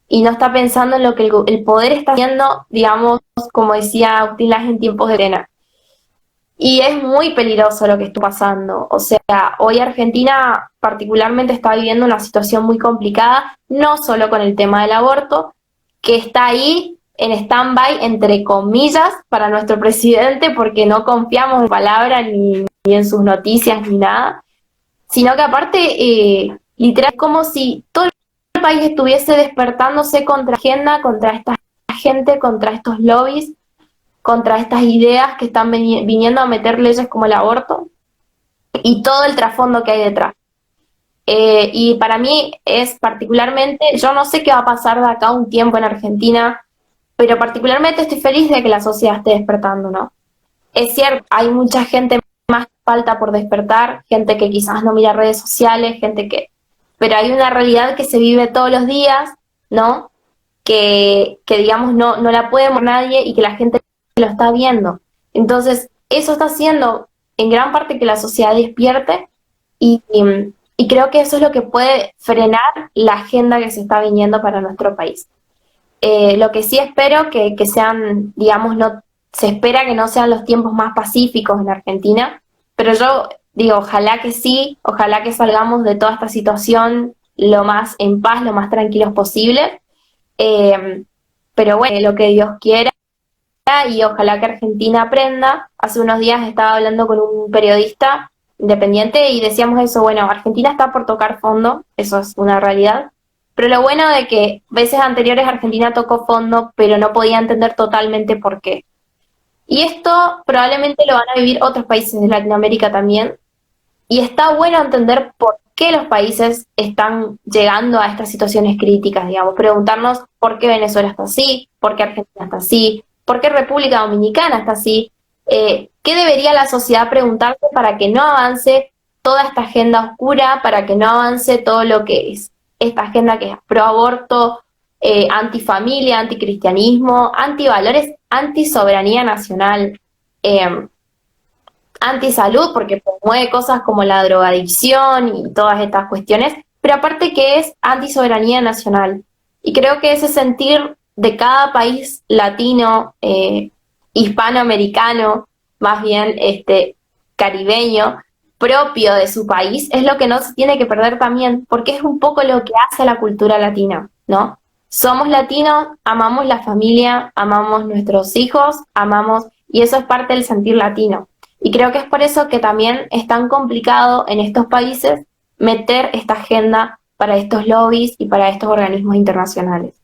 y no está pensando en lo que el poder está haciendo, digamos, como decía Agustín Laje, en tiempos de pena. Y es muy peligroso lo que está pasando. O sea, hoy Argentina particularmente está viviendo una situación muy complicada, no solo con el tema del aborto, que está ahí en stand-by, entre comillas, para nuestro presidente, porque no confiamos en palabras ni en sus noticias ni nada, sino que aparte, literal, como si todo el país estuviese despertándose contra la agenda, contra esta gente, contra estos lobbies, contra estas ideas que están viniendo a meter leyes como el aborto y todo el trasfondo que hay detrás. Y para mí es particularmente, yo no sé qué va a pasar de acá a un tiempo en Argentina, pero particularmente estoy feliz de que la sociedad esté despertando, ¿no? Es cierto, hay mucha gente más que falta por despertar, gente que quizás no mira redes sociales, gente que... Pero hay una realidad que se vive todos los días, ¿no? Que digamos no la puede ver nadie y que la gente lo está viendo. Entonces, eso está haciendo en gran parte que la sociedad despierte y creo que eso es lo que puede frenar la agenda que se está viniendo para nuestro país. Lo que sí espero que sean, digamos, no se espera que no sean los tiempos más pacíficos en Argentina, pero yo digo, ojalá que sí, ojalá que salgamos de toda esta situación lo más en paz, lo más tranquilos posible. Eh, pero bueno, lo que Dios quiera y ojalá que Argentina aprenda. Hace unos días estaba hablando con un periodista independiente y decíamos eso, bueno, Argentina está por tocar fondo, eso es una realidad, pero lo bueno de que veces anteriores Argentina tocó fondo, pero no podía entender totalmente por qué. Y esto probablemente lo van a vivir otros países de Latinoamérica también, y está bueno entender por qué los países están llegando a estas situaciones críticas, digamos, preguntarnos por qué Venezuela está así, por qué Argentina está así, por qué República Dominicana está así, qué debería la sociedad preguntarse para que no avance toda esta agenda oscura, para que no avance todo lo que es esta agenda que es pro aborto, antifamilia, anticristianismo, antivalores, antisoberanía nacional. Antisalud porque promueve cosas como la drogadicción y todas estas cuestiones, pero aparte que es antisoberanía nacional. Y creo que ese sentir de cada país latino, hispanoamericano, más bien caribeño, propio de su país, es lo que no se tiene que perder también, porque es un poco lo que hace a la cultura latina, ¿no? Somos latinos, amamos la familia, amamos nuestros hijos, amamos, y eso es parte del sentir latino. Y creo que es por eso que también es tan complicado en estos países meter esta agenda para estos lobbies y para estos organismos internacionales.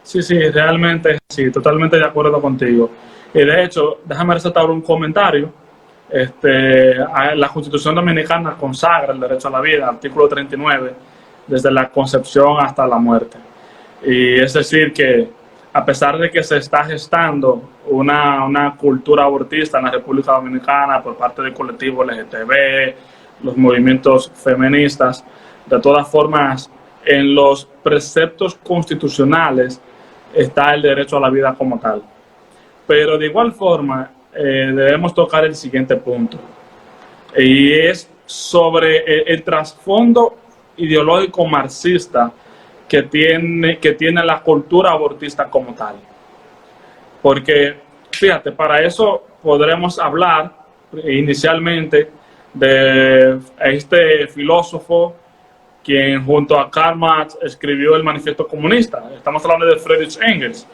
Sí, sí, realmente sí, totalmente de acuerdo contigo. Y de hecho, déjame resaltar un comentario. La Constitución Dominicana consagra el derecho a la vida, artículo 39, desde la concepción hasta la muerte. Y es decir que a pesar de que se está gestando una cultura abortista en la República Dominicana por parte del colectivo LGTB, los movimientos feministas, de todas formas, en los preceptos constitucionales está el derecho a la vida como tal. Pero de igual forma, debemos tocar el siguiente punto, y es sobre el trasfondo ideológico marxista que tiene la cultura abortista como tal. Porque, fíjate, para eso podremos hablar inicialmente de este filósofo quien junto a Karl Marx escribió el Manifiesto Comunista. Estamos hablando de Friedrich Engels,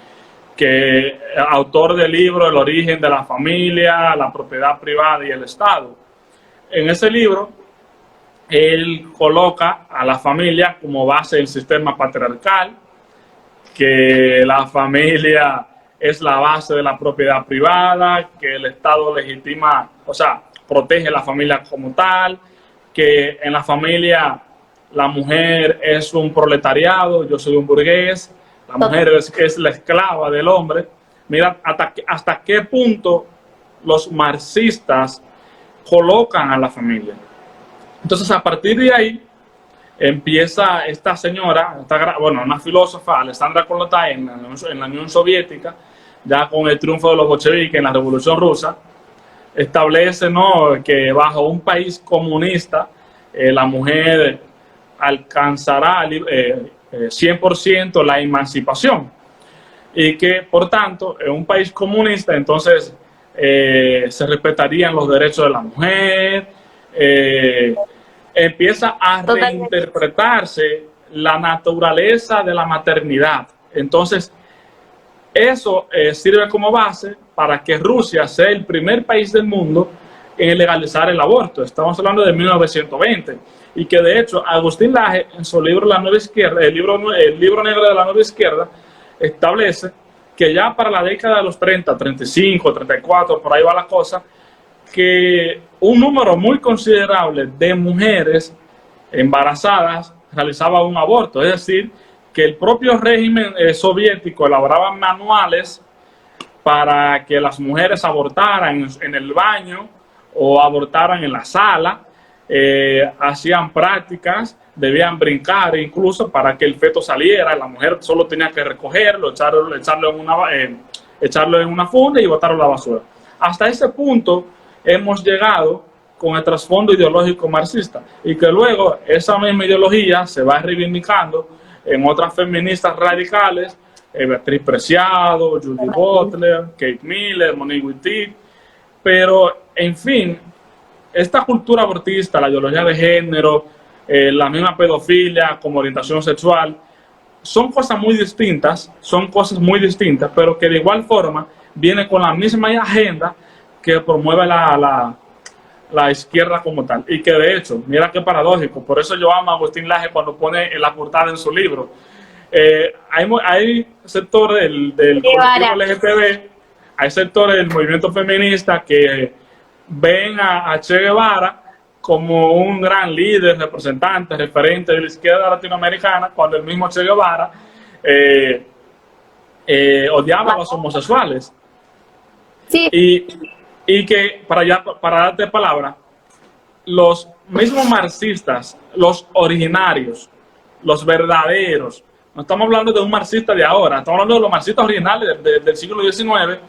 que autor del libro El origen de la familia, la propiedad privada y el Estado. En ese libro, él coloca a la familia como base del sistema patriarcal, que la familia es la base de la propiedad privada, que el Estado legitima, o sea, protege a la familia como tal, que en la familia la mujer es un proletariado, yo soy un burgués, la mujer es la esclava del hombre. Mira hasta qué punto los marxistas colocan a la familia. Entonces, a partir de ahí, empieza esta señora, una filósofa, Alexandra Kollontai, en la Unión Soviética, ya con el triunfo de los bolcheviques en la Revolución Rusa, establece, ¿no?, que bajo un país comunista, la mujer alcanzará 100% la emancipación, y que, por tanto, en un país comunista, entonces, se respetarían los derechos de la mujer. Empieza a reinterpretarse la naturaleza de la maternidad. Entonces, eso sirve como base para que Rusia sea el primer país del mundo en legalizar el aborto. Estamos hablando de 1920. Y que, de hecho, Agustín Laje, en su libro La Nueva Izquierda, el libro negro de la Nueva Izquierda, establece que ya para la década de los 30, 35, 34, por ahí va la cosa, que un número muy considerable de mujeres embarazadas realizaba un aborto. Es decir, que el propio régimen soviético elaboraba manuales para que las mujeres abortaran en el baño o abortaran en la sala. Hacían prácticas, debían brincar incluso para que el feto saliera. La mujer solo tenía que recogerlo, echarlo en una funda y botarlo a la basura. Hasta ese punto hemos llegado con el trasfondo ideológico marxista, y que luego esa misma ideología se va reivindicando en otras feministas radicales, Beatriz Preciado, Judy Butler, Kate Miller, Monique Wittig. Pero, en fin, esta cultura abortista, la ideología de género, la misma pedofilia como orientación sexual, son cosas muy distintas, pero que de igual forma viene con la misma agenda que promueve la izquierda como tal. Y que, de hecho, mira qué paradójico, por eso yo amo a Agustín Laje cuando pone la portada en su libro. Hay sectores del colectivo LGTB, hay sectores del movimiento feminista que ven a Che Guevara como un gran líder, representante, referente de la izquierda latinoamericana, cuando el mismo Che Guevara odiaba a los homosexuales. Sí. Y que, para darte palabra, los mismos marxistas, los originarios, los verdaderos, no estamos hablando de un marxista de ahora, estamos hablando de los marxistas originales del siglo XIX,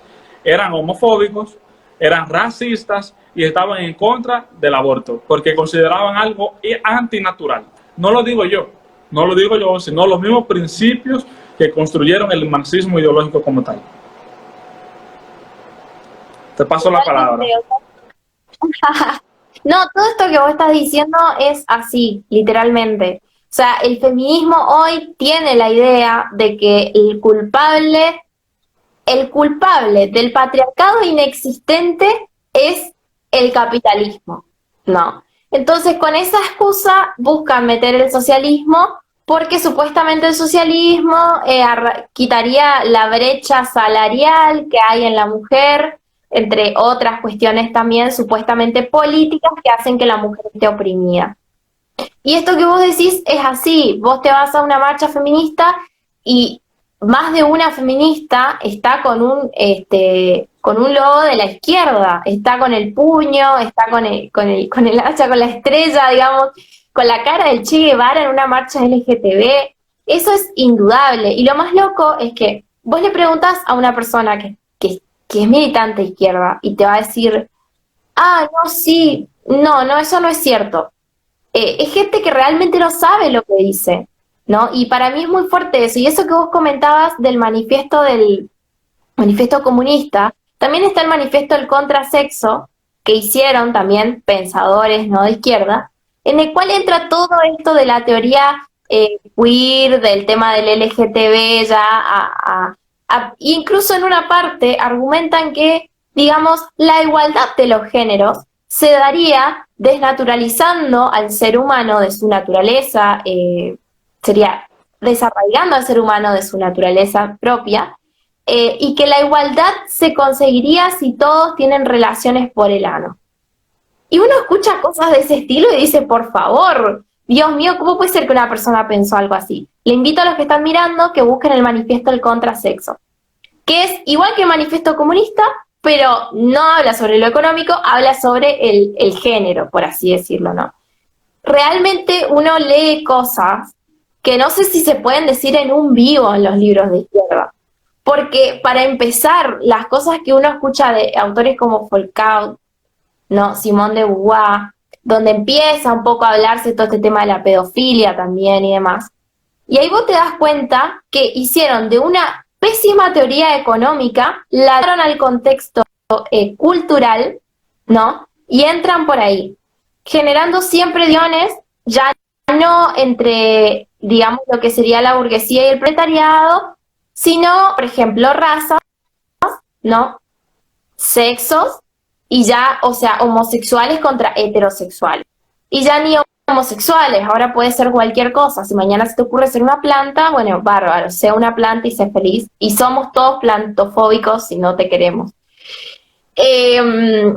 eran homofóbicos, eran racistas y estaban en contra del aborto, porque consideraban algo antinatural. No lo digo yo, sino los mismos principios que construyeron el marxismo ideológico como tal. Te paso la palabra. No, todo esto que vos estás diciendo es así, literalmente. O sea, el feminismo hoy tiene la idea de que el culpable del patriarcado inexistente es el capitalismo. No. Entonces, con esa excusa buscan meter el socialismo, porque supuestamente el socialismo quitaría la brecha salarial que hay en la mujer. entre otras cuestiones también supuestamente políticas que hacen que la mujer esté oprimida. Y esto que vos decís es así, vos te vas a una marcha feminista y más de una feminista está con un logo de la izquierda, está con el puño, está con el hacha, con la estrella, digamos, con la cara del Che Guevara en una marcha LGTB. Eso es indudable. Y lo más loco es que vos le preguntas a una persona que es militante de izquierda y te va a decir, ah, no, sí, no, eso no es cierto. Es gente que realmente no sabe lo que dice, ¿no? Y para mí es muy fuerte eso. Y eso que vos comentabas del manifiesto comunista, también está el manifiesto del contrasexo, que hicieron también pensadores, ¿no?, de izquierda, en el cual entra todo esto de la teoría queer, del tema del LGTB, incluso en una parte argumentan que, digamos, la igualdad de los géneros se daría desnaturalizando al ser humano de su naturaleza, sería desarraigando al ser humano de su naturaleza propia, y que la igualdad se conseguiría si todos tienen relaciones por el ano. Y uno escucha cosas de ese estilo y dice, por favor, Dios mío, ¿cómo puede ser que una persona pensó algo así? Le invito a los que están mirando que busquen el manifiesto del contrasexo, que es igual que el manifiesto comunista, pero no habla sobre lo económico, habla sobre el género, por así decirlo, ¿no? Realmente uno lee cosas que no sé si se pueden decir en un vivo en los libros de izquierda. Porque para empezar, las cosas que uno escucha de autores como Foucault, ¿no?, Simone de Beauvoir, donde empieza un poco a hablarse todo este tema de la pedofilia también y demás. Y ahí vos te das cuenta que hicieron de una pésima teoría económica, la dieron al contexto cultural, ¿no? Y entran por ahí, generando siempre divisiones, ya no entre, digamos, lo que sería la burguesía y el proletariado, sino, por ejemplo, razas, ¿no?, sexos, y ya, o sea, homosexuales contra heterosexuales. Y ya ni homosexuales, ahora puede ser cualquier cosa. Si mañana se te ocurre ser una planta, bueno, bárbaro, sea una planta y sé feliz. Y somos todos plantofóbicos si no te queremos.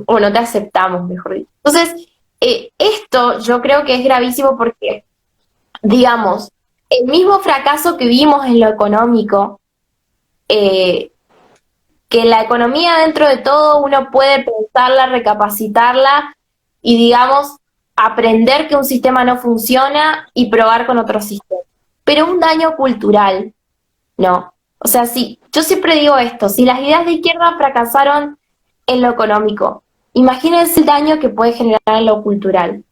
O no te aceptamos, mejor dicho. Entonces, esto yo creo que es gravísimo porque, digamos, el mismo fracaso que vimos en lo económico, que la economía dentro de todo uno puede pensarla, recapacitarla y, digamos, aprender que un sistema no funciona y probar con otro sistema. Pero un daño cultural, no. O sea, sí, yo siempre digo esto, si las ideas de izquierda fracasaron en lo económico, imagínense el daño que puede generar en lo cultural.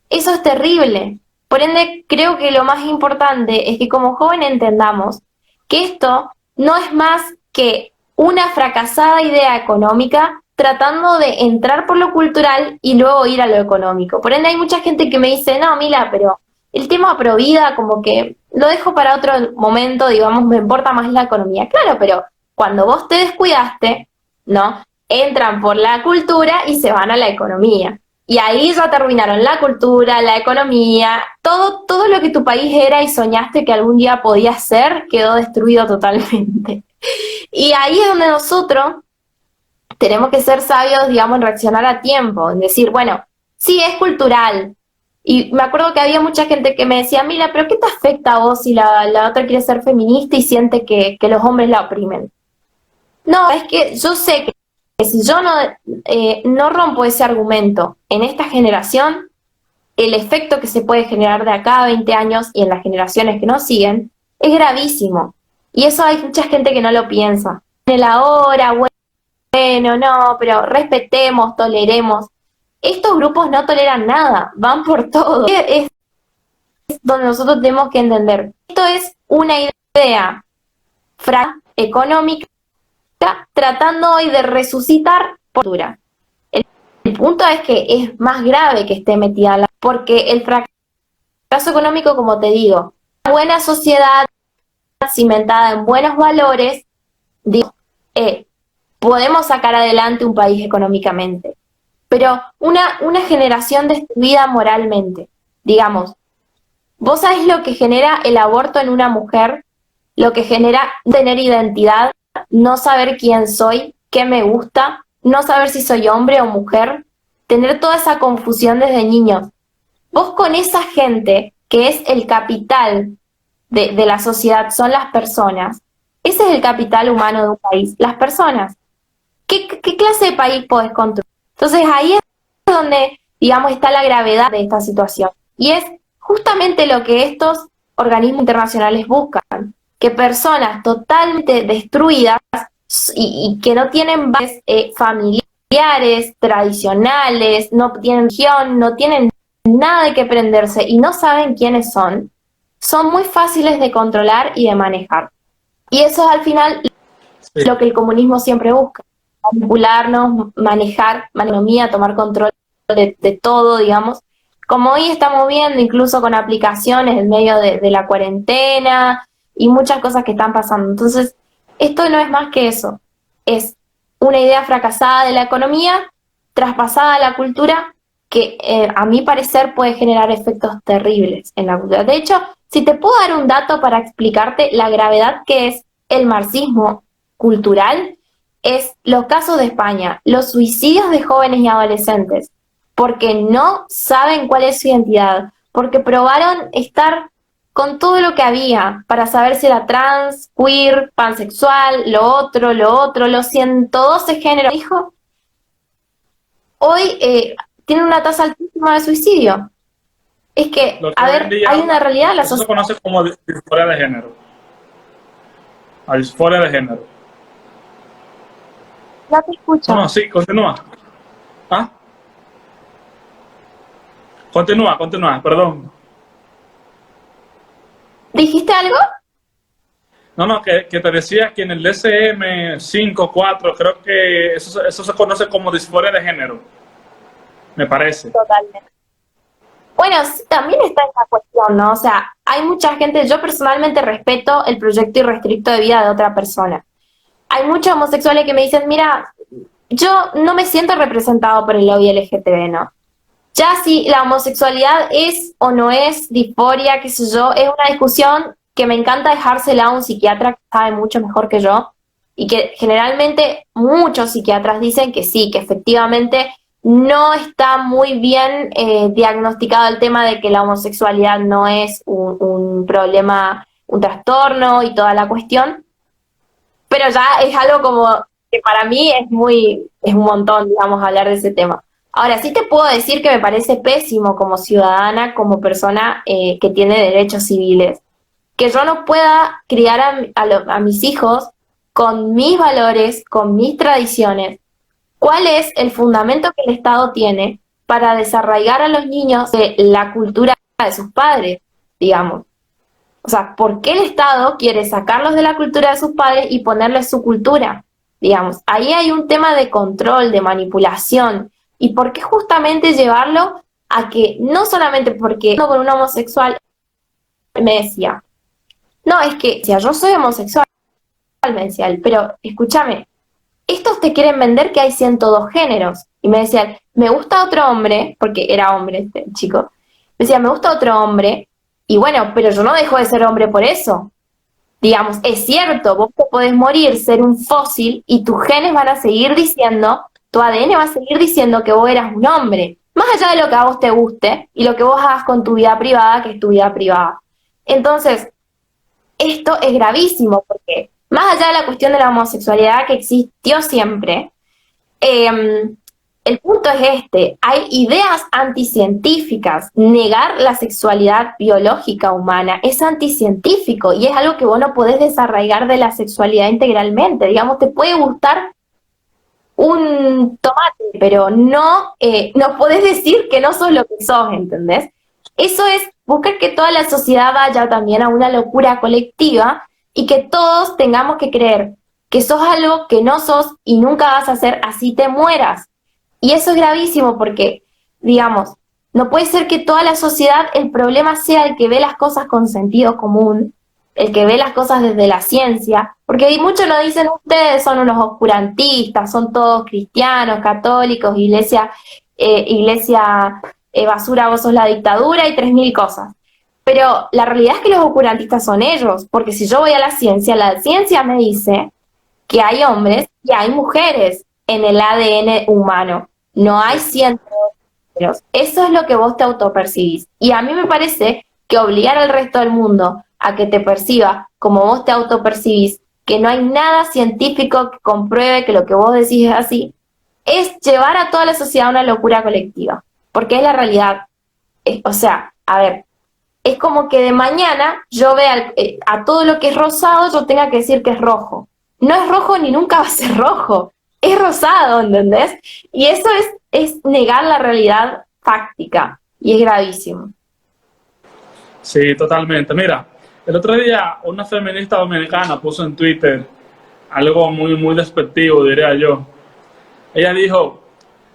Eso es terrible. Por ende, creo que lo más importante es que como joven entendamos que esto no es más que una fracasada idea económica tratando de entrar por lo cultural y luego ir a lo económico. Por ende, hay mucha gente que me dice, no, Mila, pero el tema provida como que lo dejo para otro momento, digamos, me importa más la economía. Claro, pero cuando vos te descuidaste, ¿no?, entran por la cultura y se van a la economía. Y ahí ya terminaron la cultura, la economía, todo lo que tu país era y soñaste que algún día podía ser, quedó destruido totalmente. Y ahí es donde nosotros tenemos que ser sabios, digamos, en reaccionar a tiempo, en decir, bueno, sí, es cultural. Y me acuerdo que había mucha gente que me decía, mira, pero ¿qué te afecta a vos si la otra quiere ser feminista y siente que los hombres la oprimen? No, es que yo sé que si yo no rompo ese argumento en esta generación, el efecto que se puede generar de acá a 20 años y en las generaciones que nos siguen es gravísimo. Y eso hay mucha gente que no lo piensa. En el ahora, bueno, no, pero respetemos, toleremos. Estos grupos no toleran nada, van por todo. Es donde nosotros tenemos que entender. Esto es una idea económica tratando hoy de resucitar cultura. El punto es que es más grave que esté metida porque el fracaso económico, como te digo, una buena sociedad cimentada en buenos valores, digo, podemos sacar adelante un país económicamente, pero una generación destruida moralmente, digamos, vos sabés lo que genera el aborto en una mujer, lo que genera tener identidad, no saber quién soy, qué me gusta, no saber si soy hombre o mujer, tener toda esa confusión desde niños. Vos con esa gente, que es el capital de la sociedad, son las personas, ese es el capital humano de un país, las personas. ¿Qué clase de país podés construir? Entonces ahí es donde, digamos, está la gravedad de esta situación. Y es justamente lo que estos organismos internacionales buscan, que personas totalmente destruidas y que no tienen bases familiares, tradicionales, no tienen religión, no tienen nada de qué prenderse y no saben quiénes son muy fáciles de controlar y de manejar. Y eso es al final lo que el comunismo siempre busca, manipularnos, manejar la economía, tomar control de todo, digamos, como hoy estamos viendo, incluso con aplicaciones en medio de la cuarentena y muchas cosas que están pasando. Entonces, esto no es más que eso, es una idea fracasada de la economía, traspasada a la cultura, que a mi parecer puede generar efectos terribles en la cultura. De hecho, si te puedo dar un dato para explicarte la gravedad que es el marxismo cultural, es los casos de España, los suicidios de jóvenes y adolescentes, porque no saben cuál es su identidad, porque probaron estar con todo lo que había para saber si era trans, queer, pansexual, lo otro, los 112 géneros. Dijo, hoy tienen una tasa altísima de suicidio. Es que, a ver, hay una realidad en la sociedad. Eso se conoce como disforia de género. La disforia de género. No te escucho. No, sí, continúa. ¿Ah? Continúa, perdón. ¿Dijiste algo? No, que te decía que en el DSM-5, 4, creo que eso se conoce como disforia de género. Me parece. Totalmente. Bueno, sí, también está esa cuestión, ¿no? O sea, hay mucha gente, yo personalmente respeto el proyecto irrestricto de vida de otra persona. Hay muchos homosexuales que me dicen, mira, yo no me siento representado por el lobby LGTB, ¿no? Ya si la homosexualidad es o no es disforia, qué sé yo, es una discusión que me encanta dejársela a un psiquiatra que sabe mucho mejor que yo y que generalmente muchos psiquiatras dicen que sí, que efectivamente no está muy bien diagnosticado el tema de que la homosexualidad no es un problema, un trastorno y toda la cuestión, pero ya es algo como que para mí es un montón, digamos, hablar de ese tema. Ahora, sí te puedo decir que me parece pésimo como ciudadana, como persona que tiene derechos civiles, que yo no pueda criar a mis hijos con mis valores, con mis tradiciones. ¿Cuál es el fundamento que el Estado tiene para desarraigar a los niños de la cultura de sus padres, digamos? O sea, ¿por qué el Estado quiere sacarlos de la cultura de sus padres y ponerles su cultura? Digamos, ahí hay un tema de control, de manipulación. ¿Y por qué justamente llevarlo a que, no solamente porque no con un homosexual, me decía, no, es que, si yo soy homosexual, me decía él, pero escúchame, estos te quieren vender que hay 102 géneros. Y me decían, me gusta otro hombre, porque era hombre este chico, me decía, me gusta otro hombre, y bueno, pero yo no dejo de ser hombre por eso. Digamos, es cierto, vos te podés morir, ser un fósil, y tus genes van a seguir diciendo, tu ADN va a seguir diciendo que vos eras un hombre, más allá de lo que a vos te guste, y lo que vos hagas con tu vida privada, que es tu vida privada. Entonces, esto es gravísimo, porque más allá de la cuestión de la homosexualidad que existió siempre, el punto es este, hay ideas anticientíficas, negar la sexualidad biológica humana es anticientífico y es algo que vos no podés desarraigar de la sexualidad integralmente, digamos, te puede gustar un tomate, pero no podés decir que no sos lo que sos, ¿entendés? Eso es buscar que toda la sociedad vaya también a una locura colectiva y que todos tengamos que creer que sos algo que no sos y nunca vas a ser, así te mueras. Y eso es gravísimo porque, digamos, no puede ser que toda la sociedad el problema sea el que ve las cosas con sentido común, el que ve las cosas desde la ciencia, porque muchos nos dicen, ustedes son unos oscurantistas, son todos cristianos, católicos, iglesia basura, vos sos la dictadura y 3000 cosas. Pero la realidad es que los oscurantistas son ellos, porque si yo voy a la ciencia me dice que hay hombres y hay mujeres, en el ADN humano. No hay cientos de géneros. Eso es lo que vos te autopercibís. Y a mí me parece que obligar al resto del mundo a que te perciba como vos te autopercibís, que no hay nada científico que compruebe que lo que vos decís es así, es llevar a toda la sociedad a una locura colectiva. Porque es la realidad. O sea, a ver, es como que de mañana yo vea a todo lo que es rosado, yo tenga que decir que es rojo. No es rojo ni nunca va a ser rojo. Es rosado, ¿entendés? Y eso es negar la realidad fáctica. Y es gravísimo. Sí, totalmente. Mira, el otro día una feminista dominicana puso en Twitter algo muy despectivo, diría yo. Ella dijo,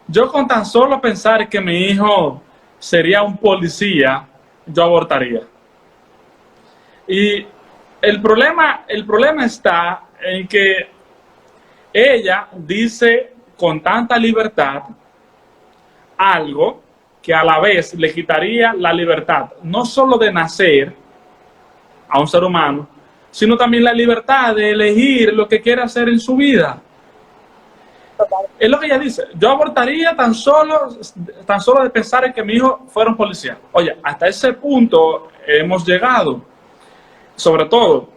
yo con tan solo pensar que mi hijo sería un policía, yo abortaría. Y el problema está en que ella dice con tanta libertad algo que a la vez le quitaría la libertad, no solo de nacer a un ser humano, sino también la libertad de elegir lo que quiere hacer en su vida. Es lo que ella dice, yo abortaría tan solo de pensar en que mi hijo fuera un policía. Oye, hasta ese punto hemos llegado. Sobre todo,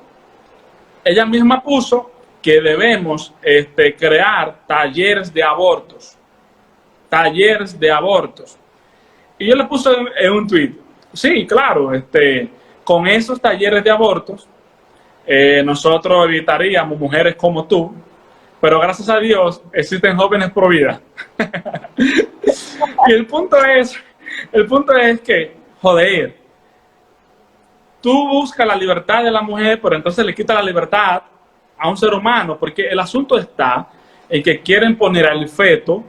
ella misma puso que debemos crear talleres de abortos. Talleres de abortos. Y yo le puse en un tweet, sí, claro, con esos talleres de abortos, nosotros evitaríamos mujeres como tú, pero gracias a Dios existen jóvenes pro vida. Y el punto es que, joder, tú buscas la libertad de la mujer, pero entonces le quitas la libertad a un ser humano, porque el asunto está en que quieren poner al feto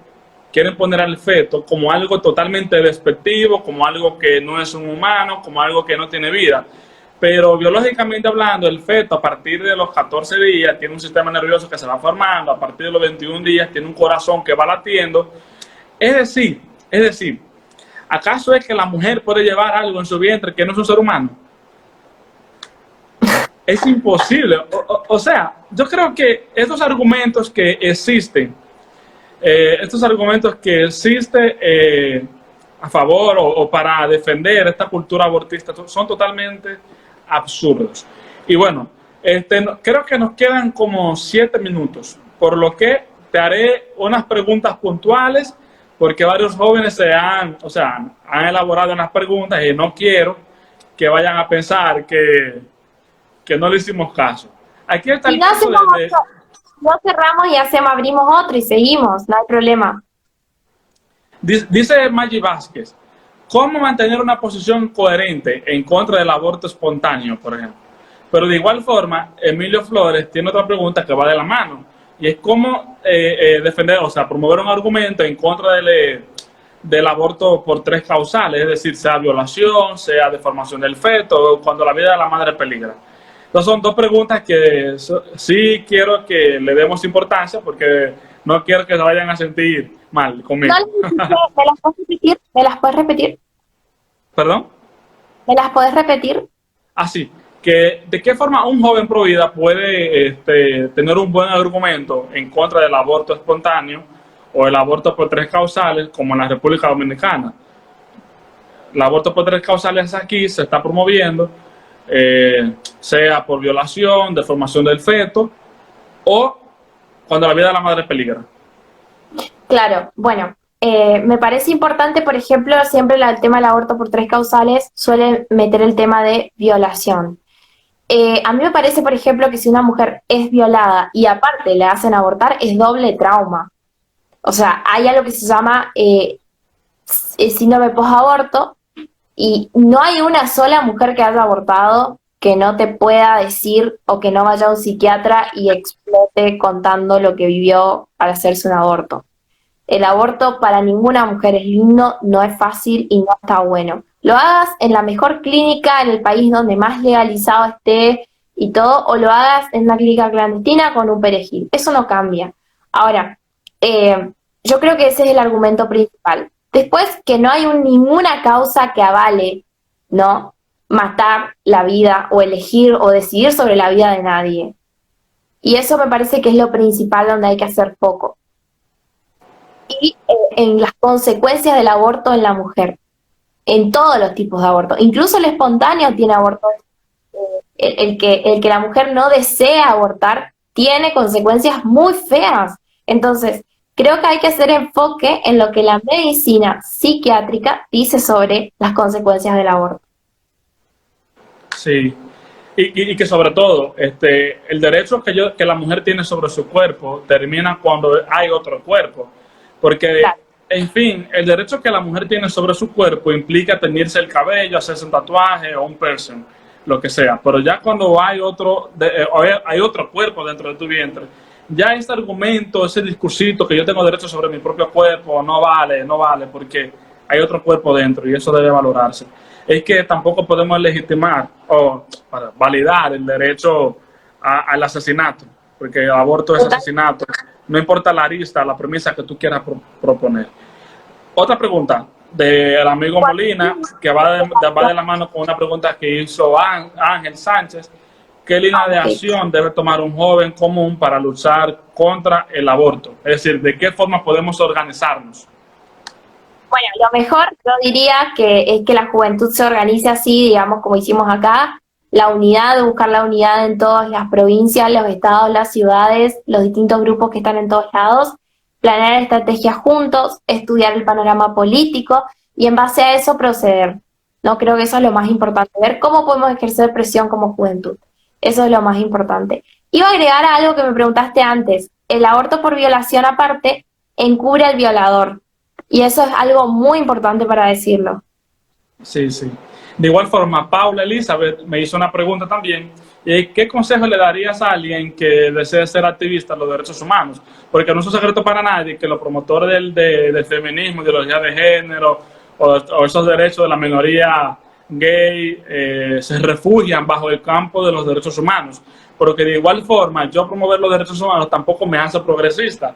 como algo totalmente despectivo, como algo que no es un humano, como algo que no tiene vida. Pero biológicamente hablando, el feto a partir de los 14 días tiene un sistema nervioso que se va formando, a partir de los 21 días tiene un corazón que va latiendo. Es decir, ¿acaso es que la mujer puede llevar algo en su vientre que no es un ser humano? Es imposible. O sea, yo creo que estos argumentos que existen, a favor o para defender esta cultura abortista son totalmente absurdos. Y bueno, creo que nos quedan como 7 minutos, por lo que te haré unas preguntas puntuales, porque varios jóvenes han elaborado unas preguntas y no quiero que vayan a pensar que no le hicimos caso. Aquí está el caso de... No cerramos y abrimos otro y seguimos, no hay problema. Dice Maggie Vázquez, ¿cómo mantener una posición coherente en contra del aborto espontáneo, por ejemplo? Pero de igual forma, Emilio Flores tiene otra pregunta que va de la mano, y es cómo defender, promover un argumento en contra del aborto por 3 causales, es decir, sea violación, sea deformación del feto, cuando la vida de la madre peligra. Entonces son 2 preguntas que sí quiero que le demos importancia, porque no quiero que se vayan a sentir mal conmigo. No, ¿me las puedes repetir? ¿Me las puedes repetir? ¿Perdón? ¿Me las puedes repetir? Sí. Que ¿de qué forma un joven pro vida puede tener un buen argumento en contra del aborto espontáneo o el aborto por 3 causales, como en la República Dominicana? El aborto por 3 causales aquí se está promoviendo, sea por violación, deformación del feto o cuando la vida de la madre peligra. Claro, bueno, me parece importante, por ejemplo, siempre el tema del aborto por 3 causales suele meter el tema de violación. A mí me parece, por ejemplo, que si una mujer es violada y aparte le hacen abortar, es doble trauma. O sea, hay algo que se llama síndrome post-aborto y no hay una sola mujer que haya abortado que no te pueda decir o que no vaya a un psiquiatra y explote contando lo que vivió para hacerse un aborto. El aborto para ninguna mujer es lindo, no es fácil y no está bueno. Lo hagas en la mejor clínica, en el país donde más legalizado esté y todo, o lo hagas en una clínica clandestina con un perejil. Eso no cambia. Ahora, yo creo que ese es el argumento principal. Después, que no hay ninguna causa que avale, ¿no?, matar la vida o elegir o decidir sobre la vida de nadie. Y eso me parece que es lo principal donde hay que hacer foco. y en las consecuencias del aborto en la mujer, en todos los tipos de aborto. Incluso el espontáneo tiene aborto. El que la mujer no desea abortar tiene consecuencias muy feas. Entonces, creo que hay que hacer enfoque en lo que la medicina psiquiátrica dice sobre las consecuencias del aborto. Sí, y que sobre todo, el derecho que la mujer tiene sobre su cuerpo termina cuando hay otro cuerpo. Porque, Claro. en fin, el derecho que la mujer tiene sobre su cuerpo implica teñirse el cabello, hacerse un tatuaje o un piercing, lo que sea. Pero ya cuando hay hay otro cuerpo dentro de tu vientre, ya ese argumento, ese discursito que yo tengo derecho sobre mi propio cuerpo, no vale, no vale, porque hay otro cuerpo dentro y eso debe valorarse. Es que tampoco podemos legitimar o para validar el derecho al asesinato, porque el aborto es Total. asesinato, no importa la arista, la premisa que tú quieras proponer. Otra pregunta del amigo Molina, que va de la mano con una pregunta que hizo Ángel Sánchez. ¿Qué línea de Ok. acción debe tomar un joven común para luchar contra el aborto? Es decir, ¿de qué forma podemos organizarnos? Bueno, lo mejor yo diría que es que la juventud se organice así, digamos, como hicimos acá, la unidad, buscar la unidad en todas las provincias, los estados, las ciudades, los distintos grupos que están en todos lados, planear estrategias juntos, estudiar el panorama político y en base a eso proceder. No creo que eso es lo más importante, ver cómo podemos ejercer presión como juventud. Eso es lo más importante. Iba a agregar algo que me preguntaste antes. El aborto por violación aparte encubre al violador. Y eso es algo muy importante para decirlo. Sí, sí. De igual forma, Paula Elizabeth me hizo una pregunta también. ¿Qué consejo le darías a alguien que desee ser activista en los derechos humanos? Porque no es un secreto para nadie que los promotores del feminismo, ideología de género o esos derechos de la minoría gay se refugian bajo el campo de los derechos humanos. Pero que de igual forma, yo promover los derechos humanos tampoco me hace progresista.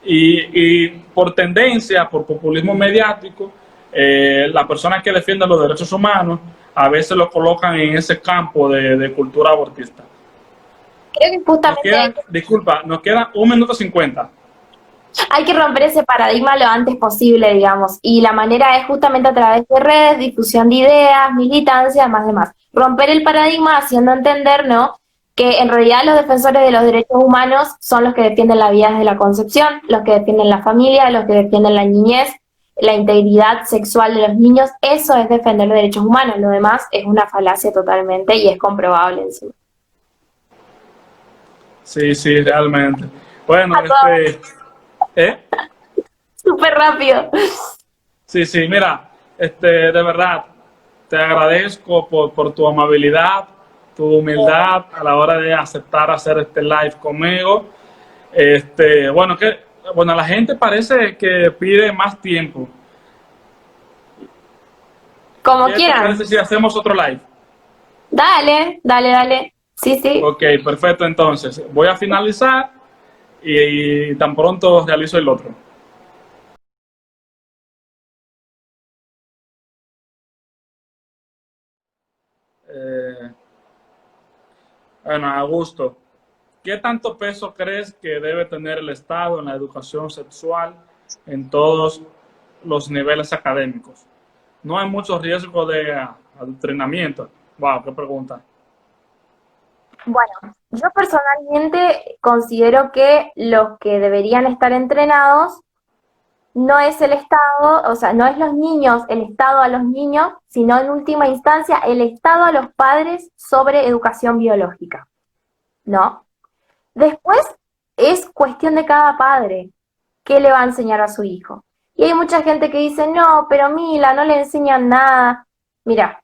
Y por tendencia, por populismo mediático, las personas que defienden los derechos humanos a veces lo colocan en ese campo de cultura abortista. Creo que Nos quedan, justamente disculpa, nos queda 1 minuto 50. hay que romper ese paradigma lo antes posible, digamos, y la manera es justamente a través de redes, difusión de ideas, militancia, más demás. Romper el paradigma haciendo entender, ¿no?, que en realidad los defensores de los derechos humanos son los que defienden la vida desde la concepción, los que defienden la familia, los que defienden la niñez, la integridad sexual de los niños. Eso es defender los derechos humanos, lo demás es una falacia totalmente y es comprobable encima. Sí, sí, realmente. Bueno, ¿eh? Súper rápido. Sí, sí, mira, de verdad, te agradezco por tu amabilidad, tu humildad a la hora de aceptar hacer este live conmigo. Bueno, la gente parece que pide más tiempo. Como ¿Qué te quieran. parece si hacemos otro live? Dale, dale, dale. Sí, sí. Ok, perfecto, entonces voy a finalizar y tan pronto realizo el otro. Eh, bueno, Augusto, ¿qué tanto peso crees que debe tener el Estado en la educación sexual en todos los niveles académicos? No hay mucho riesgo de adoctrinamiento. Wow, qué pregunta. Bueno, yo personalmente considero que los que deberían estar entrenados no es el Estado, o sea, no es los niños, el Estado a los niños, sino en última instancia el Estado a los padres sobre educación biológica, ¿no? Después es cuestión de cada padre qué le va a enseñar a su hijo. Y hay mucha gente que dice, no, pero Mila, no le enseñan nada. Mira,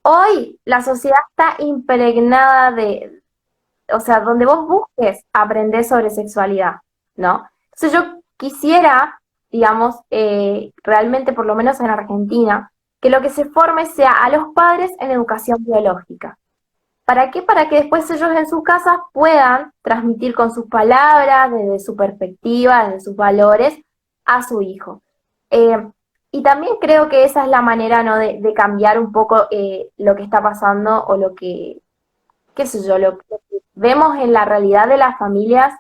hoy la sociedad está impregnada de, o sea, donde vos busques aprender sobre sexualidad, ¿no? Entonces yo quisiera, digamos, realmente, por lo menos en Argentina, que lo que se forme sea a los padres en educación biológica. ¿Para qué? Para que después ellos en sus casas puedan transmitir con sus palabras, desde su perspectiva, desde sus valores, a su hijo. Eh, y también creo que esa es la manera, ¿no?, de cambiar un poco lo que está pasando o lo que, qué sé yo, lo que vemos en la realidad de las familias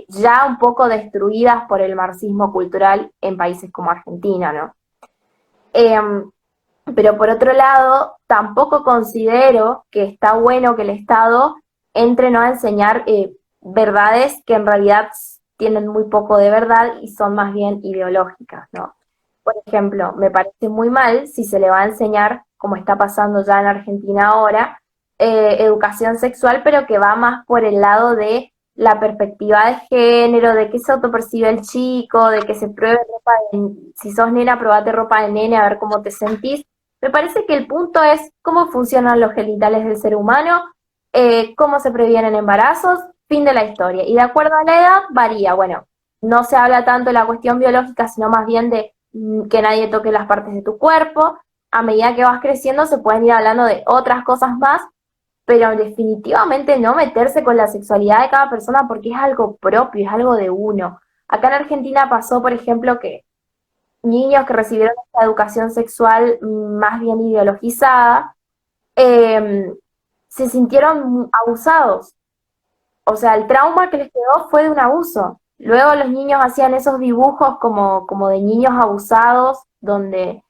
ya un poco destruidas por el marxismo cultural en países como Argentina, ¿no? Em, pero por otro lado, tampoco considero que está bueno que el Estado entre, ¿no?, a enseñar verdades que en realidad tienen muy poco de verdad y son más bien ideológicas, ¿no? Por ejemplo, me parece muy mal si se le va a enseñar, como está pasando ya en Argentina ahora, educación sexual, pero que va más por el lado de la perspectiva de género, de que se autopercibe el chico, de que se pruebe ropa si sos nena, probate ropa de nene a ver cómo te sentís. Me parece que el punto es cómo funcionan los genitales del ser humano, cómo se previenen embarazos, fin de la historia. Y de acuerdo a la edad varía. Bueno, no se habla tanto de la cuestión biológica, sino más bien de que nadie toque las partes de tu cuerpo. A medida que vas creciendo se pueden ir hablando de otras cosas más, pero definitivamente no meterse con la sexualidad de cada persona porque es algo propio, es algo de uno. Acá en Argentina pasó, por ejemplo, que niños que recibieron esta educación sexual más bien ideologizada, eh, se sintieron abusados. O sea, el trauma que les quedó fue de un abuso. Luego los niños hacían esos dibujos como de niños abusados, donde,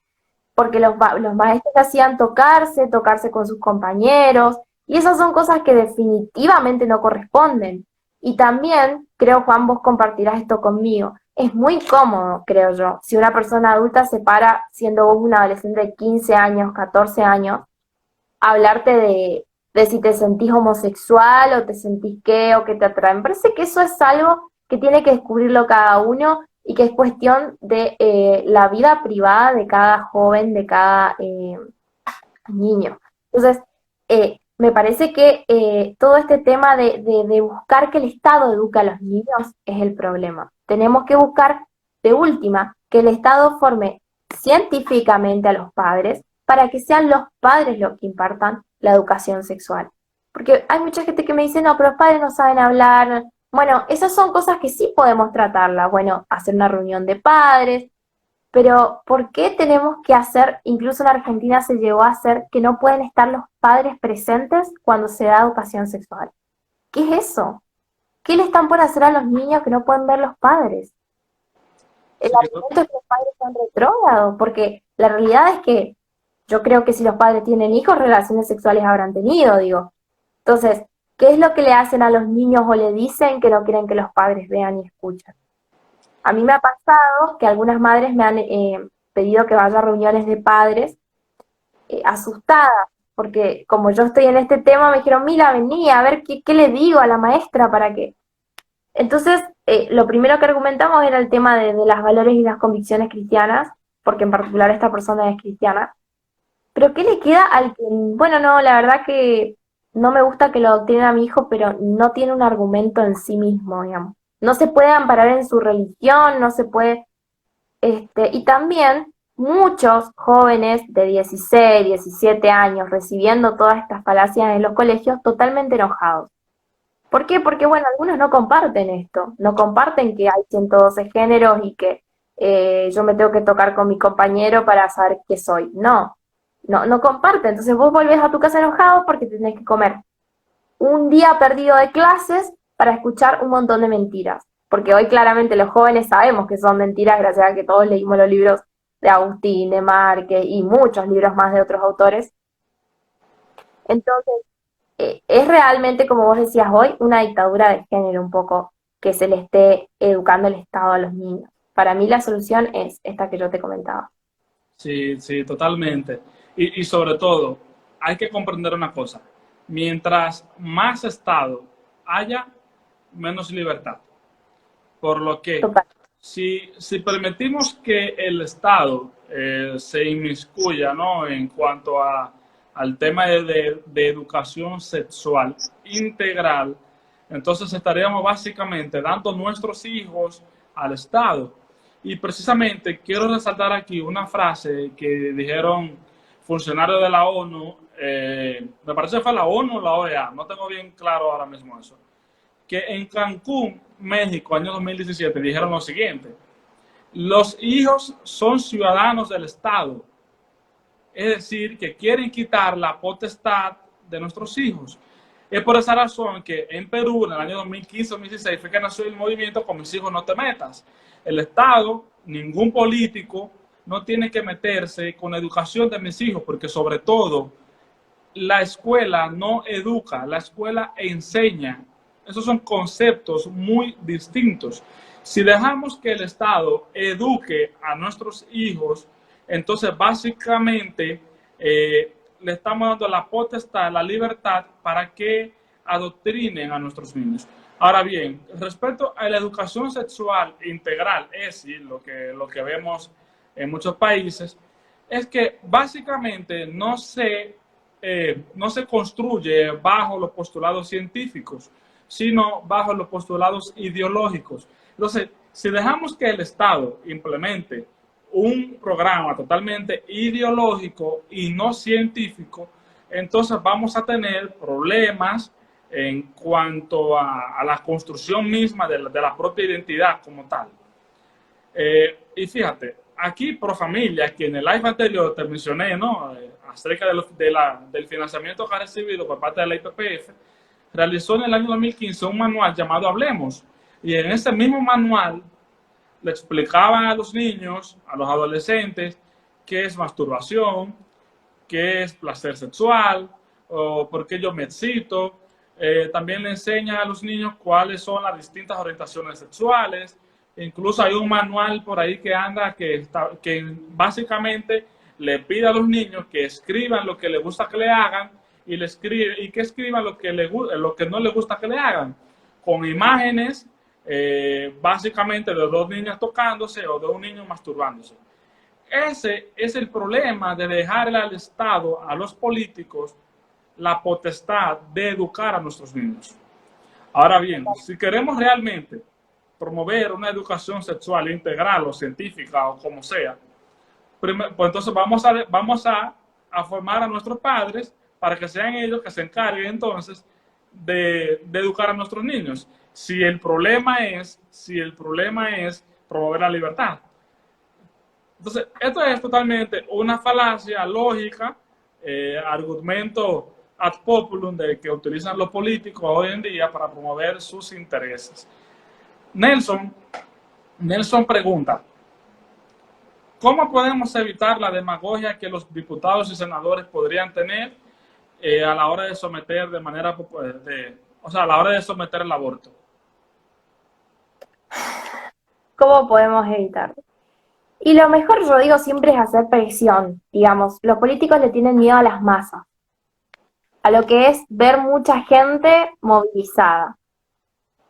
porque los maestros hacían tocarse con sus compañeros, y esas son cosas que definitivamente no corresponden. Y también, creo, Juan, vos compartirás esto conmigo, es muy cómodo, creo yo, si una persona adulta se para, siendo vos un adolescente de 15 años, 14 años, hablarte de si te sentís homosexual o te sentís qué o qué te atrae. Me parece que eso es algo que tiene que descubrirlo cada uno y que es cuestión de la vida privada de cada joven, de cada niño. Entonces, me parece que todo este tema de buscar que el Estado eduque a los niños es el problema. Tenemos que buscar, de última, que el Estado forme científicamente a los padres para que sean los padres los que impartan la educación sexual. Porque hay mucha gente que me dice, no, pero los padres no saben hablar. Bueno, esas son cosas que sí podemos tratarlas. Bueno, hacer una reunión de padres, pero ¿por qué tenemos que hacer, incluso en Argentina se llegó a hacer, que no pueden estar los padres presentes cuando se da educación sexual? ¿Qué es eso? ¿Qué le están por hacer a los niños que no pueden ver los padres? El Sí, argumento es que los padres son retrógrados, porque la realidad es que yo creo que si los padres tienen hijos, relaciones sexuales habrán tenido, digo. Entonces, ¿qué es lo que le hacen a los niños o le dicen que no quieren que los padres vean y escuchen? A mí me ha pasado que algunas madres me han pedido que vaya a reuniones de padres asustadas, porque como yo estoy en este tema, me dijeron, mira, vení a ver qué le digo a la maestra para que... Entonces, lo primero que argumentamos era el tema de las valores y las convicciones cristianas, porque en particular esta persona es cristiana. Pero ¿qué le queda al que, bueno, no, la verdad que no me gusta que lo adoctrinen a mi hijo, pero no tiene un argumento en sí mismo, digamos? No se puede amparar en su religión, no se puede, y también muchos jóvenes de 16, 17 años recibiendo todas estas falacias en los colegios totalmente enojados. ¿Por qué? Porque, bueno, algunos no comparten esto, no comparten que hay 112 géneros y que yo me tengo que tocar con mi compañero para saber qué soy. No, no comparten. Entonces vos volvés a tu casa enojado porque tenés que comer un día perdido de clases para escuchar un montón de mentiras. Porque hoy claramente los jóvenes sabemos que son mentiras gracias a que todos leímos los libros de Agustín, de Márquez y muchos libros más de otros autores. Entonces, es realmente, como vos decías hoy, una dictadura de género un poco que se le esté educando el Estado a los niños. Para mí la solución es esta que yo te comentaba. sí, sí, totalmente. Y sobre todo, hay que comprender una cosa. Mientras más Estado haya, menos libertad. Por lo que, Total. si permitimos que el Estado se inmiscuya, ¿no?, en cuanto al tema de educación sexual integral, entonces estaríamos básicamente dando nuestros hijos al Estado. Y precisamente quiero resaltar aquí una frase que dijeron funcionarios de la ONU, me parece que fue la ONU o la OEA, no tengo bien claro ahora mismo eso, que en Cancún, México, año 2017, dijeron lo siguiente: los hijos son ciudadanos del Estado, es decir, que quieren quitar la potestad de nuestros hijos. Es por esa razón que en Perú, en el año 2015-2016, fue que nació el movimiento Con mis hijos no te metas. El Estado, ningún político, no tiene que meterse con la educación de mis hijos, porque sobre todo la escuela no educa, la escuela enseña. Esos son conceptos muy distintos. Si dejamos que el Estado eduque a nuestros hijos, entonces básicamente le estamos dando la potestad, la libertad para que adoctrinen a nuestros niños. Ahora bien, respecto a la educación sexual integral, es decir, lo que vemos en muchos países, es que básicamente no se construye bajo los postulados científicos, sino bajo los postulados ideológicos. Entonces, si dejamos que el Estado implemente un programa totalmente ideológico y no científico, entonces vamos a tener problemas en cuanto a la construcción misma de la propia identidad como tal. Y fíjate, aquí Pro Familia, que en el live anterior te mencioné, ¿no? Acerca del financiamiento que ha recibido por parte de la IPPF, realizó en el año 2015 un manual llamado Hablemos. Y en ese mismo manual le explicaban a los niños, a los adolescentes, qué es masturbación, qué es placer sexual, o por qué yo me excito. También le enseñan a los niños cuáles son las distintas orientaciones sexuales. Incluso hay un manual por ahí que anda que básicamente le pide a los niños que escriban lo que les gusta que le hagan y que escriban lo que no les gusta que le hagan, con imágenes básicamente de dos niñas tocándose o de un niño masturbándose. Ese es el problema de dejarle al Estado, a los políticos, la potestad de educar a nuestros niños. Ahora bien, si queremos realmente promover una educación sexual integral o científica o como sea, pues entonces vamos a formar a nuestros padres para que sean ellos que se encarguen entonces de educar a nuestros niños. Si el problema es promover la libertad. Entonces, esto es totalmente una falacia lógica, argumento ad populum de que utilizan los políticos hoy en día para promover sus intereses. Nelson pregunta, ¿cómo podemos evitar la demagogia que los diputados y senadores podrían tener a la hora de someter de manera, o sea, a la hora de someter el aborto? ¿Cómo podemos evitarlo? Y lo mejor, yo digo, siempre es hacer presión, digamos. Los políticos le tienen miedo a las masas, a lo que es ver mucha gente movilizada.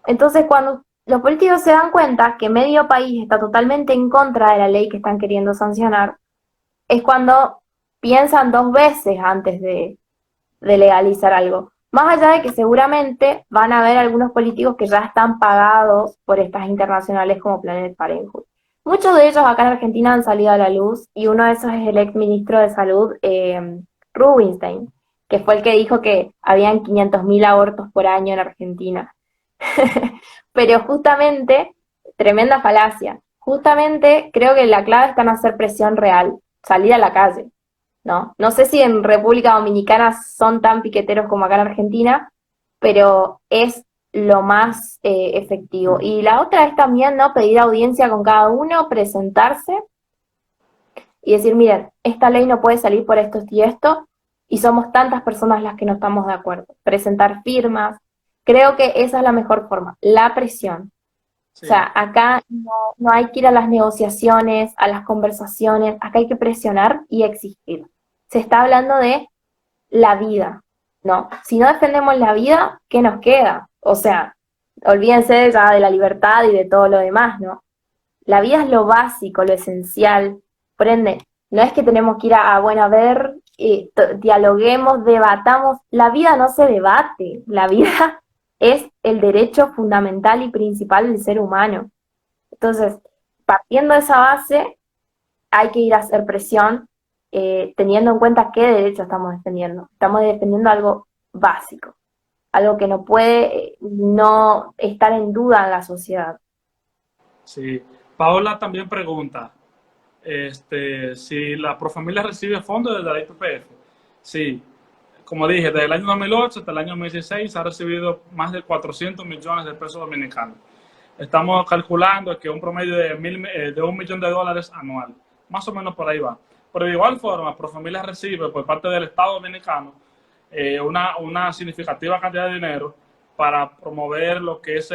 Entonces, cuando los políticos se dan cuenta que medio país está totalmente en contra de la ley que están queriendo sancionar, es cuando piensan dos veces antes de legalizar algo. Más allá de que seguramente van a haber algunos políticos que ya están pagados por estas internacionales como Planet Parenthood. Muchos de ellos acá en Argentina han salido a la luz y uno de esos es el ex ministro de Salud, Rubinstein, que fue el que dijo que habían 500.000 abortos por año en Argentina. Pero justamente, tremenda falacia, justamente creo que la clave está en hacer presión real, salir a la calle, ¿no? No sé si en República Dominicana son tan piqueteros como acá en Argentina, pero es lo más efectivo. Y la otra es también, ¿no? Pedir audiencia con cada uno, presentarse y decir, miren, esta ley no puede salir por esto y esto, y somos tantas personas las que no estamos de acuerdo. Presentar firmas. Creo que esa es la mejor forma, la presión. Sí. O sea, acá no hay que ir a las negociaciones, a las conversaciones, acá hay que presionar y exigir. Se está hablando de la vida, ¿no? Si no defendemos la vida, ¿qué nos queda? O sea, olvídense ya de la libertad y de todo lo demás, ¿no? La vida es lo básico, lo esencial. Por ende, no es que tenemos que ir bueno, a ver, dialoguemos, debatamos. La vida no se debate, la vida es el derecho fundamental y principal del ser humano. Entonces, partiendo de esa base, hay que ir a hacer presión, teniendo en cuenta qué derecho estamos defendiendo. Estamos defendiendo algo básico, algo que no puede no estar en duda en la sociedad. Sí. Paola también pregunta si la Profamilia recibe fondos de la IPPF. Sí. como dije, desde el año 2008 hasta el año 2016 ha recibido más de 400 millones de pesos dominicanos. Estamos calculando que un promedio de, de $1 millón anual, más o menos por ahí va. Pero de igual forma, Profamilia recibe por parte del Estado Dominicano una significativa cantidad de dinero para promover lo que es,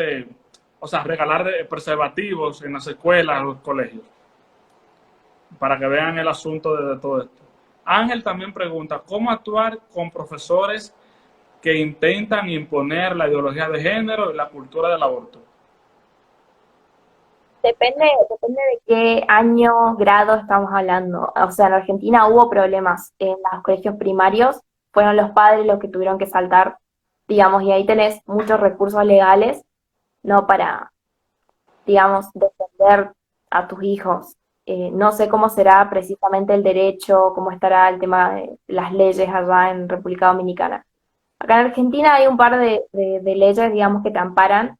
o sea, regalar preservativos en las escuelas, en los colegios, para que vean el asunto de todo esto. Ángel también pregunta, ¿cómo actuar con profesores que intentan imponer la ideología de género y la cultura del aborto? Depende de qué año, grado estamos hablando. O sea, en Argentina hubo problemas en los colegios primarios, fueron los padres los que tuvieron que saltar, digamos, y ahí tenés muchos recursos legales, ¿no? Para, digamos, defender a tus hijos. No sé cómo será precisamente el derecho, cómo estará el tema de las leyes allá en República Dominicana. Acá en Argentina hay un par de leyes, digamos, que te amparan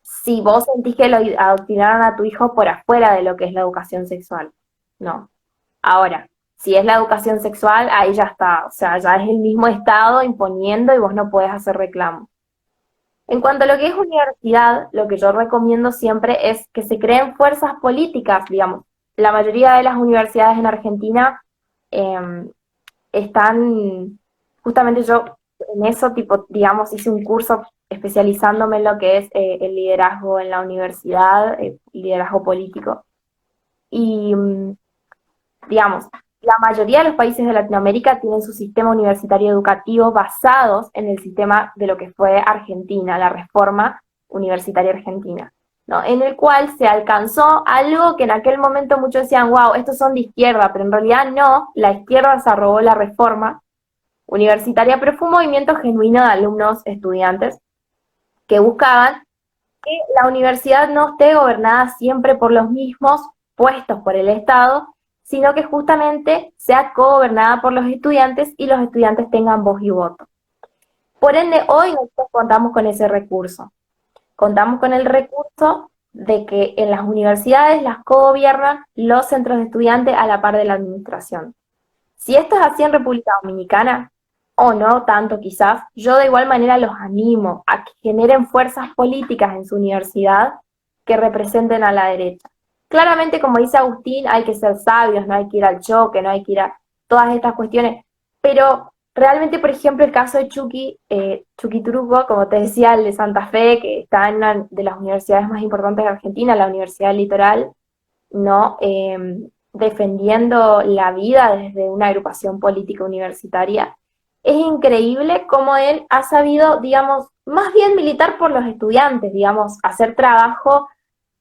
si vos sentís que lo adoctrinaron a tu hijo por afuera de lo que es la educación sexual. No. Ahora, si es la educación sexual, ahí ya está. O sea, ya es el mismo Estado imponiendo y vos no podés hacer reclamo. En cuanto a lo que es universidad, lo que yo recomiendo siempre es que se creen fuerzas políticas, digamos. La mayoría de las universidades en Argentina eh, están, justamente yo en eso, tipo, digamos, hice un curso especializándome en lo que es el liderazgo en la universidad, liderazgo político. Y, digamos, la mayoría de los países de Latinoamérica tienen su sistema universitario educativo basados en el sistema de lo que fue Argentina, la reforma universitaria argentina, ¿no? En el cual se alcanzó algo que en aquel momento muchos decían, wow, estos son de izquierda, pero en realidad no, la izquierda se arrobó la reforma universitaria, pero fue un movimiento genuino de alumnos, estudiantes, que buscaban que la universidad no esté gobernada siempre por los mismos puestos por el Estado, sino que justamente sea co-gobernada por los estudiantes y los estudiantes tengan voz y voto. Por ende, hoy nosotros contamos con ese recurso. Contamos con el recurso de que en las universidades las co-gobiernan los centros de estudiantes a la par de la administración. Si esto es así en República Dominicana, o no tanto quizás, yo de igual manera los animo a que generen fuerzas políticas en su universidad que representen a la derecha. Claramente, como dice Agustín, hay que ser sabios, no hay que ir al choque, no hay que ir a todas estas cuestiones, pero realmente, por ejemplo, el caso de Chucky Truco, como te decía, el de Santa Fe, que está en una de las universidades más importantes de Argentina, la Universidad del Litoral, ¿no? Defendiendo la vida desde una agrupación política universitaria. Es increíble cómo él ha sabido, digamos, más bien militar por los estudiantes, digamos, hacer trabajo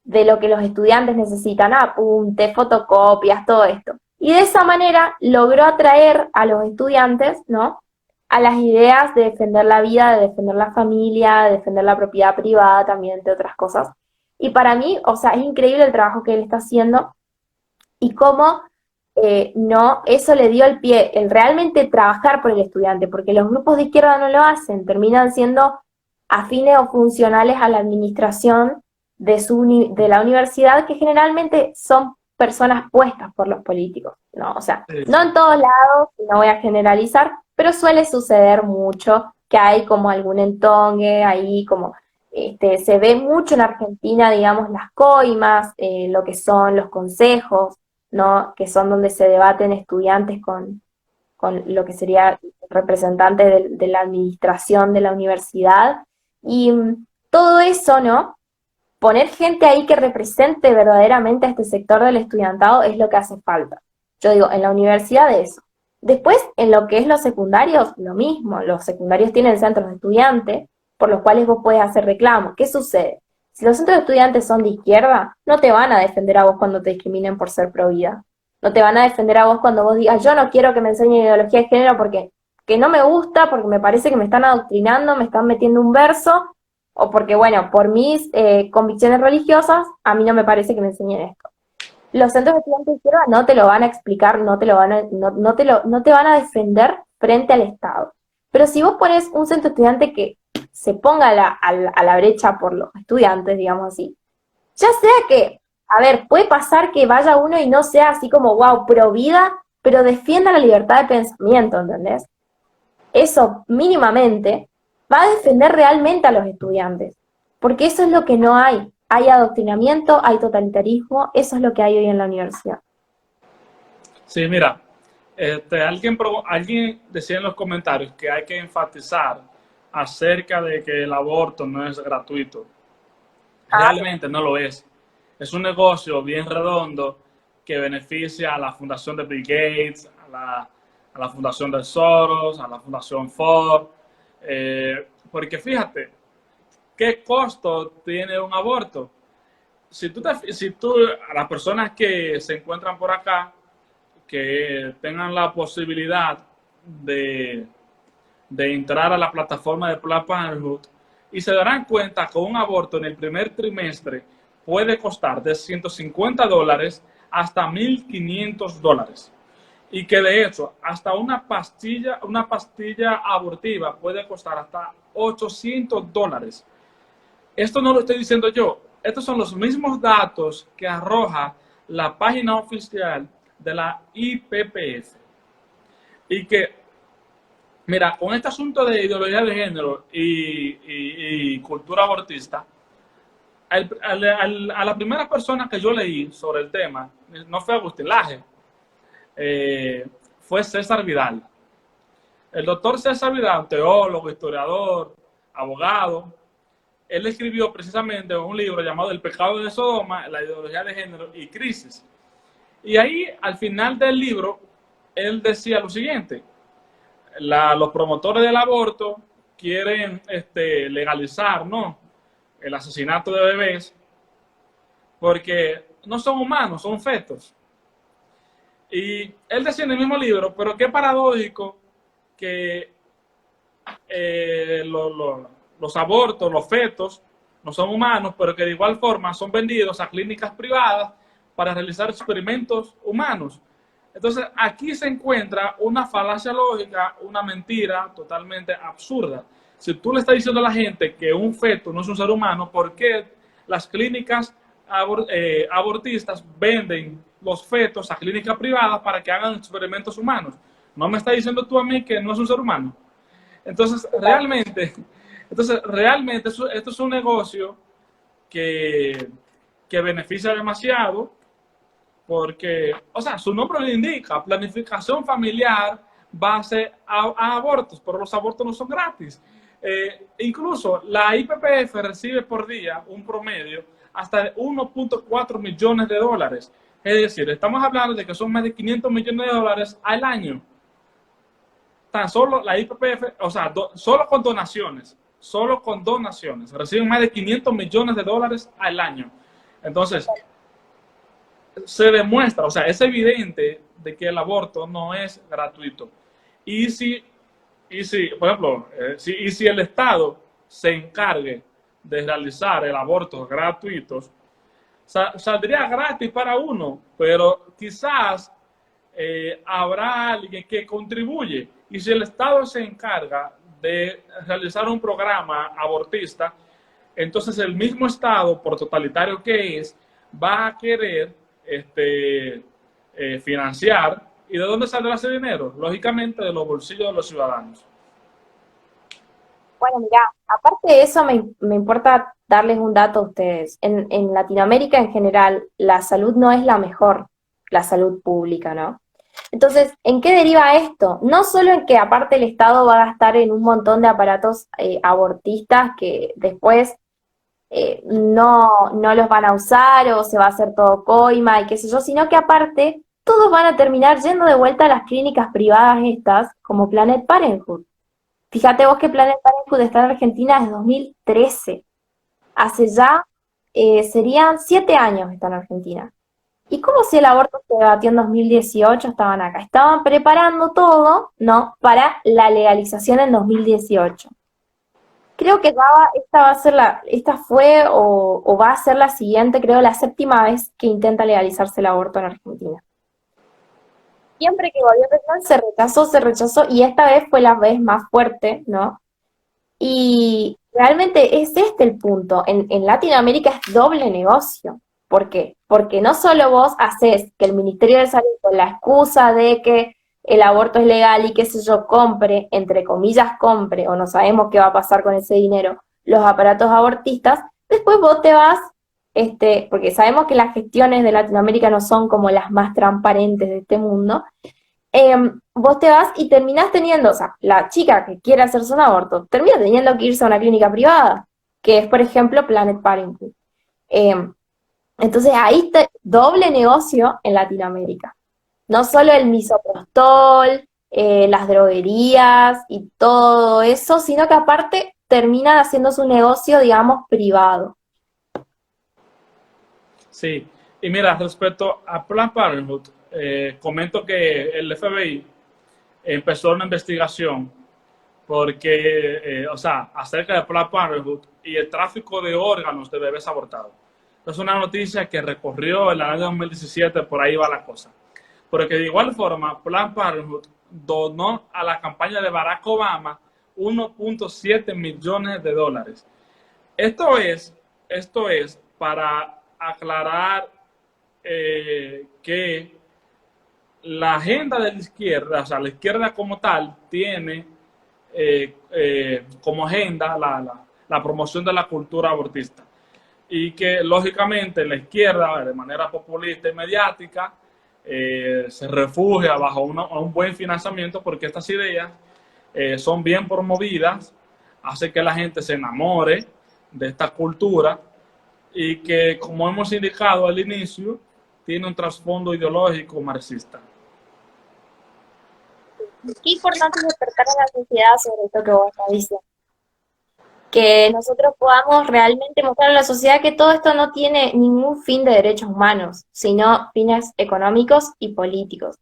de lo que los estudiantes necesitan, apuntes, fotocopias, todo esto. Y de esa manera logró atraer a los estudiantes, ¿no? A las ideas de defender la vida, de defender la familia, de defender la propiedad privada también, entre otras cosas. Y para mí, o sea, es increíble el trabajo que él está haciendo y cómo no, eso le dio el pie, el realmente trabajar por el estudiante, porque los grupos de izquierda no lo hacen, terminan siendo afines o funcionales a la administración de la universidad, que generalmente son personas puestas por los políticos, ¿no? O sea, Sí, no sí. en todos lados, no voy a generalizar, pero suele suceder mucho que hay como algún entongue, ahí como se ve mucho en Argentina, digamos, las coimas, lo que son los consejos, ¿no? Que son donde se debaten estudiantes con lo que sería representante de la administración de la universidad. Y todo eso, ¿no? Poner gente ahí que represente verdaderamente a este sector del estudiantado es lo que hace falta. Yo digo, en la universidad eso. Después, en lo que es los secundarios, lo mismo. Los secundarios tienen centros de estudiantes por los cuales vos podés hacer reclamos. ¿Qué sucede? Si los centros de estudiantes son de izquierda, no te van a defender a vos cuando te discriminen por ser pro vida. No te van a defender a vos cuando vos digas, yo no quiero que me enseñen ideología de género porque que no me gusta, porque me parece que me están adoctrinando, me están metiendo un verso, o porque, bueno, por mis convicciones religiosas, a mí no me parece que me enseñen esto. Los centros de estudiantes de izquierda no te lo van a explicar, no te lo van a, no te van a defender frente al Estado. Pero si vos pones un centro de estudiante que se ponga a la brecha por los estudiantes, digamos así, ya sea que, a ver, puede pasar que vaya uno y no sea así como, wow, pro vida, pero defienda la libertad de pensamiento, ¿entendés? eso mínimamente, va a defender realmente a los estudiantes. Porque eso es lo que no hay. Hay adoctrinamiento, hay totalitarismo, eso es lo que hay hoy en la universidad. Sí, mira, alguien decía en los comentarios que hay que enfatizar acerca de que el aborto no es gratuito. Realmente no lo es. Es un negocio bien redondo que beneficia a la fundación de Bill Gates, a la fundación de Soros, a la fundación Ford. Porque fíjate, ¿qué costo tiene un aborto? Si tú, a las personas que se encuentran por acá, que tengan la posibilidad de, de entrar a la plataforma de Planned Parenthood y se darán cuenta que un aborto en el primer trimestre puede costar de $150 hasta $1,500 y que de hecho hasta una pastilla abortiva puede costar hasta $800. Esto no lo estoy diciendo yo, estos son los mismos datos que arroja la página oficial de la IPPF. Y que, mira, con este asunto de ideología de género y cultura abortista, a la primera persona que yo leí sobre el tema no fue Agustín Laje, fue César Vidal. El doctor César Vidal, teólogo, historiador, abogado, él escribió precisamente un libro llamado El pecado de Sodoma, la ideología de género y crisis. Y ahí, al final del libro, él decía lo siguiente: los promotores del aborto quieren legalizar, ¿no?, el asesinato de bebés porque no son humanos, son fetos. Y él decía en el mismo libro, pero qué paradójico que los abortos, los fetos, no son humanos, pero que de igual forma son vendidos a clínicas privadas para realizar experimentos humanos. Entonces, aquí se encuentra una falacia lógica, una mentira totalmente absurda. Si tú le estás diciendo a la gente que un feto no es un ser humano, ¿por qué las clínicas abortistas venden los fetos a clínicas privadas para que hagan experimentos humanos? ¿No me estás diciendo tú a mí que no es un ser humano? Entonces, realmente esto es un negocio que beneficia demasiado porque, o sea, su nombre lo indica, planificación familiar base a abortos, pero los abortos no son gratis. Incluso la IPPF recibe por día un promedio hasta de 1.4 millones de dólares. Es decir, estamos hablando de que son más de 500 millones de dólares al año. Tan solo la IPPF, o sea, solo con donaciones, reciben más de 500 millones de dólares al año. Entonces, se demuestra, o sea, es evidente de que el aborto no es gratuito. Y si por ejemplo, si el Estado se encargue de realizar el aborto gratuitos, saldría gratis para uno, pero quizás habrá alguien que contribuye. Y si el Estado se encarga de realizar un programa abortista, entonces el mismo Estado, por totalitario que es, va a querer financiar. ¿Y de dónde saldrá ese dinero? Lógicamente de los bolsillos de los ciudadanos. Bueno, mira, aparte de eso me importa darles un dato a ustedes. En Latinoamérica en general, la salud no es la mejor, la salud pública, ¿no? Entonces, ¿en qué deriva esto? No solo en que aparte el Estado va a gastar en un montón de aparatos abortistas que después no los van a usar o se va a hacer todo coima y qué sé yo, sino que aparte todos van a terminar yendo de vuelta a las clínicas privadas estas como Planned Parenthood. Fíjate vos que Planned Parenthood está en Argentina desde 2013. Hace ya, serían 7 años que está en Argentina. ¿Y cómo si el aborto se debatió en 2018? Estaban acá. Estaban preparando todo, ¿no?, para la legalización en 2018. Creo que esta fue o va a ser la siguiente, creo, la 7ª vez que intenta legalizarse el aborto en Argentina. Siempre que volvió a pensar, se rechazó, y esta vez fue la vez más fuerte, ¿no? Y realmente es este el punto. En Latinoamérica es doble negocio. ¿Por qué? Porque no solo vos haces que el Ministerio de Salud, con la excusa de que el aborto es legal y qué sé yo, compre, entre comillas compre, o no sabemos qué va a pasar con ese dinero, los aparatos abortistas, después vos te vas, porque sabemos que las gestiones de Latinoamérica no son como las más transparentes de este mundo, vos te vas y terminás teniendo, o sea, la chica que quiere hacerse un aborto, termina teniendo que irse a una clínica privada, que es, por ejemplo, Planet Parenthood. Eh, entonces ahí está doble negocio en Latinoamérica. No solo el misoprostol, las droguerías y todo eso, sino que aparte terminan haciendo su negocio, digamos, privado. Sí, y mira, respecto a Planned Parenthood, comento que el FBI empezó una investigación porque, o sea, acerca de Planned Parenthood y el tráfico de órganos de bebés abortados. Es una noticia que recorrió en el año 2017, por ahí va la cosa. Porque de igual forma, Planned Parenthood donó a la campaña de Barack Obama 1.7 millones de dólares. Esto es para aclarar que la agenda de la izquierda, o sea, la izquierda como tal, tiene como agenda la promoción de la cultura abortista. Y que, lógicamente, la izquierda, de manera populista y mediática, se refugia bajo un buen financiamiento porque estas ideas son bien promovidas, hace que la gente se enamore de esta cultura y que, como hemos indicado al inicio, tiene un trasfondo ideológico marxista. Qué importante es despertar a la sociedad sobre esto que vos estás diciendo. Que nosotros podamos realmente mostrar a la sociedad que todo esto no tiene ningún fin de derechos humanos, sino fines económicos y políticos.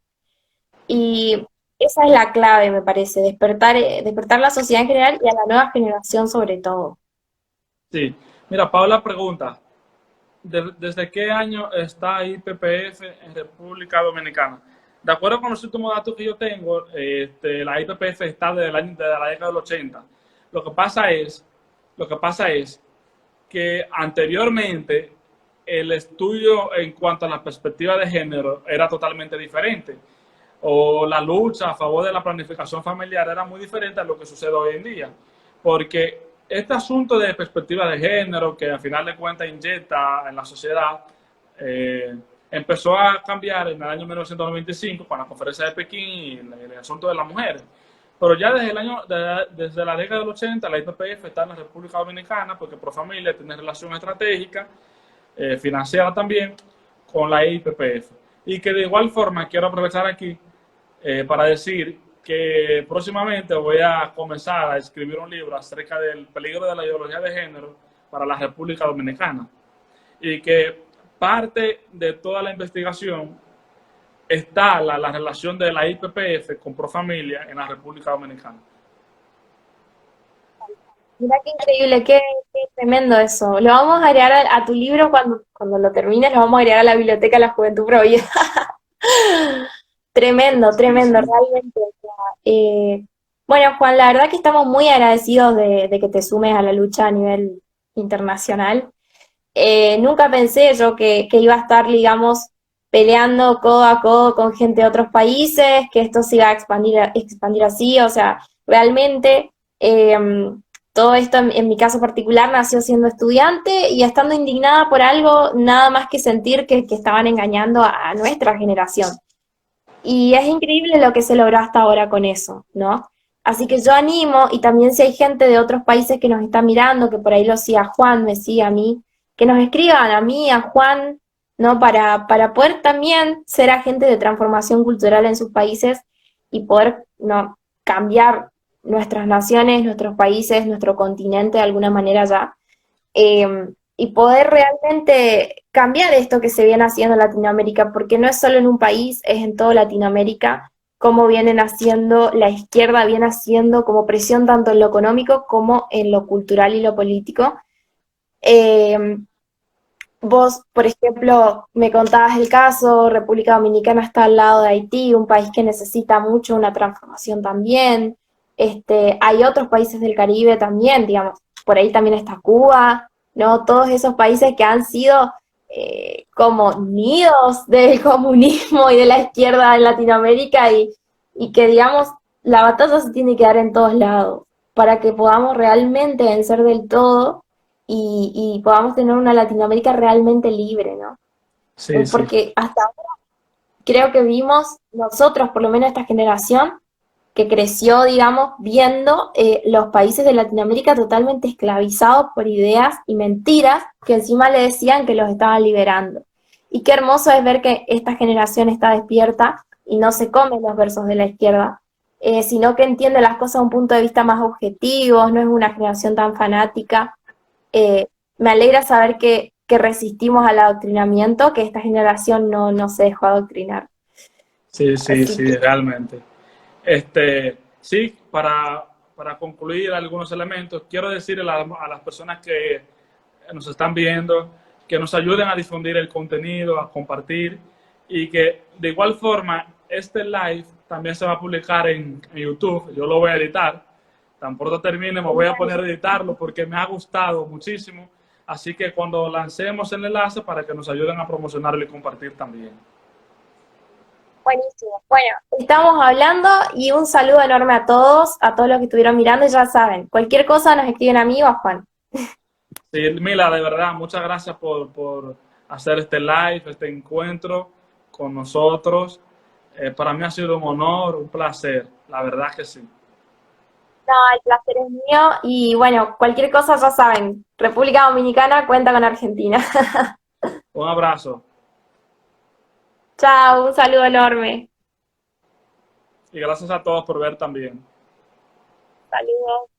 Y esa es la clave, me parece, despertar la sociedad en general y a la nueva generación sobre todo. Sí, mira, Paula pregunta, ¿desde qué año está IPPF en República Dominicana? De acuerdo con los últimos datos que yo tengo, la IPPF está de la década del 80. Lo que pasa es, lo que pasa es que anteriormente el estudio en cuanto a la perspectiva de género era totalmente diferente, o la lucha a favor de la planificación familiar era muy diferente a lo que sucede hoy en día, porque este asunto de perspectiva de género, que al final de cuentas inyecta en la sociedad, eh, empezó a cambiar en el año 1995 con la conferencia de Pekín y el asunto de las mujeres. Pero ya desde la década del 80, la IPPF está en la República Dominicana porque Profamilia tiene relación estratégica, financiada también, con la IPPF. Y que de igual forma quiero aprovechar aquí para decir que próximamente voy a comenzar a escribir un libro acerca del peligro de la ideología de género para la República Dominicana. Y que parte de toda la investigación está la relación de la IPPF con Profamilia en la República Dominicana. Mira qué increíble, qué tremendo eso. Lo vamos a agregar a tu libro cuando lo termines, lo vamos a agregar a la Biblioteca de la Juventud Provida. Tremendo, Sí, tremendo, sí. realmente. O sea, bueno, Juan, la verdad que estamos muy agradecidos de que te sumes a la lucha a nivel internacional. Nunca pensé yo que iba a estar, digamos, peleando codo a codo con gente de otros países, que esto se iba a expandir así, o sea, realmente todo esto en mi caso particular nació siendo estudiante y estando indignada por algo, nada más que sentir que estaban engañando a nuestra generación. Y es increíble lo que se logró hasta ahora con eso, ¿no? Así que yo animo, y también si hay gente de otros países que nos está mirando, que por ahí lo siga Juan, me sigue a mí, que nos escriban a mí, a Juan, ¿no? Para poder también ser agentes de transformación cultural en sus países y poder, ¿no? Cambiar nuestras naciones, nuestros países, nuestro continente de alguna manera ya y poder realmente cambiar esto que se viene haciendo en Latinoamérica, porque no es solo en un país, es en toda Latinoamérica, como vienen haciendo, la izquierda viene haciendo como presión tanto en lo económico como en lo cultural y lo político. Eh, Vos, por ejemplo, me contabas el caso, República Dominicana está al lado de Haití, un país que necesita mucho una transformación también. Hay otros países del Caribe también, digamos, por ahí también está Cuba, ¿no? Todos esos países que han sido como nidos del comunismo y de la izquierda en Latinoamérica y que, digamos, la batalla se tiene que dar en todos lados para que podamos realmente vencer del todo y podamos tener una Latinoamérica realmente libre, ¿no? Sí, sí, Porque hasta creo que vimos nosotros, por lo menos esta generación, que creció, digamos, viendo los países de Latinoamérica totalmente esclavizados por ideas y mentiras que encima le decían que los estaban liberando. Y qué hermoso es ver que esta generación está despierta y no se come los versos de la izquierda, sino que entiende las cosas a un punto de vista más objetivo, no es una generación tan fanática. Me alegra saber que resistimos al adoctrinamiento, que esta generación no se dejó adoctrinar. sí, sí, Así sí, que, realmente. Sí, para concluir algunos elementos, quiero decirle a las personas que nos están viendo que nos ayuden a difundir el contenido, a compartir y que de igual forma este live también se va a publicar en YouTube. Yo lo voy a editar. Tan pronto termine me voy a poner a editarlo porque me ha gustado muchísimo. Así que cuando lancemos el enlace para que nos ayuden a promocionarlo y compartir también. buenísimo. Bueno, estamos hablando y un saludo enorme a todos los que estuvieron mirando y ya saben, cualquier cosa nos escriben a mí o a Juan. Sí, Mila, de verdad, muchas gracias por hacer este live, este encuentro con nosotros. Para mí ha sido un honor, un placer, la verdad que sí. No, el placer es mío y bueno, cualquier cosa ya saben, República Dominicana cuenta con Argentina. Un abrazo Chao, un saludo enorme. y gracias a todos por ver también. Saludos.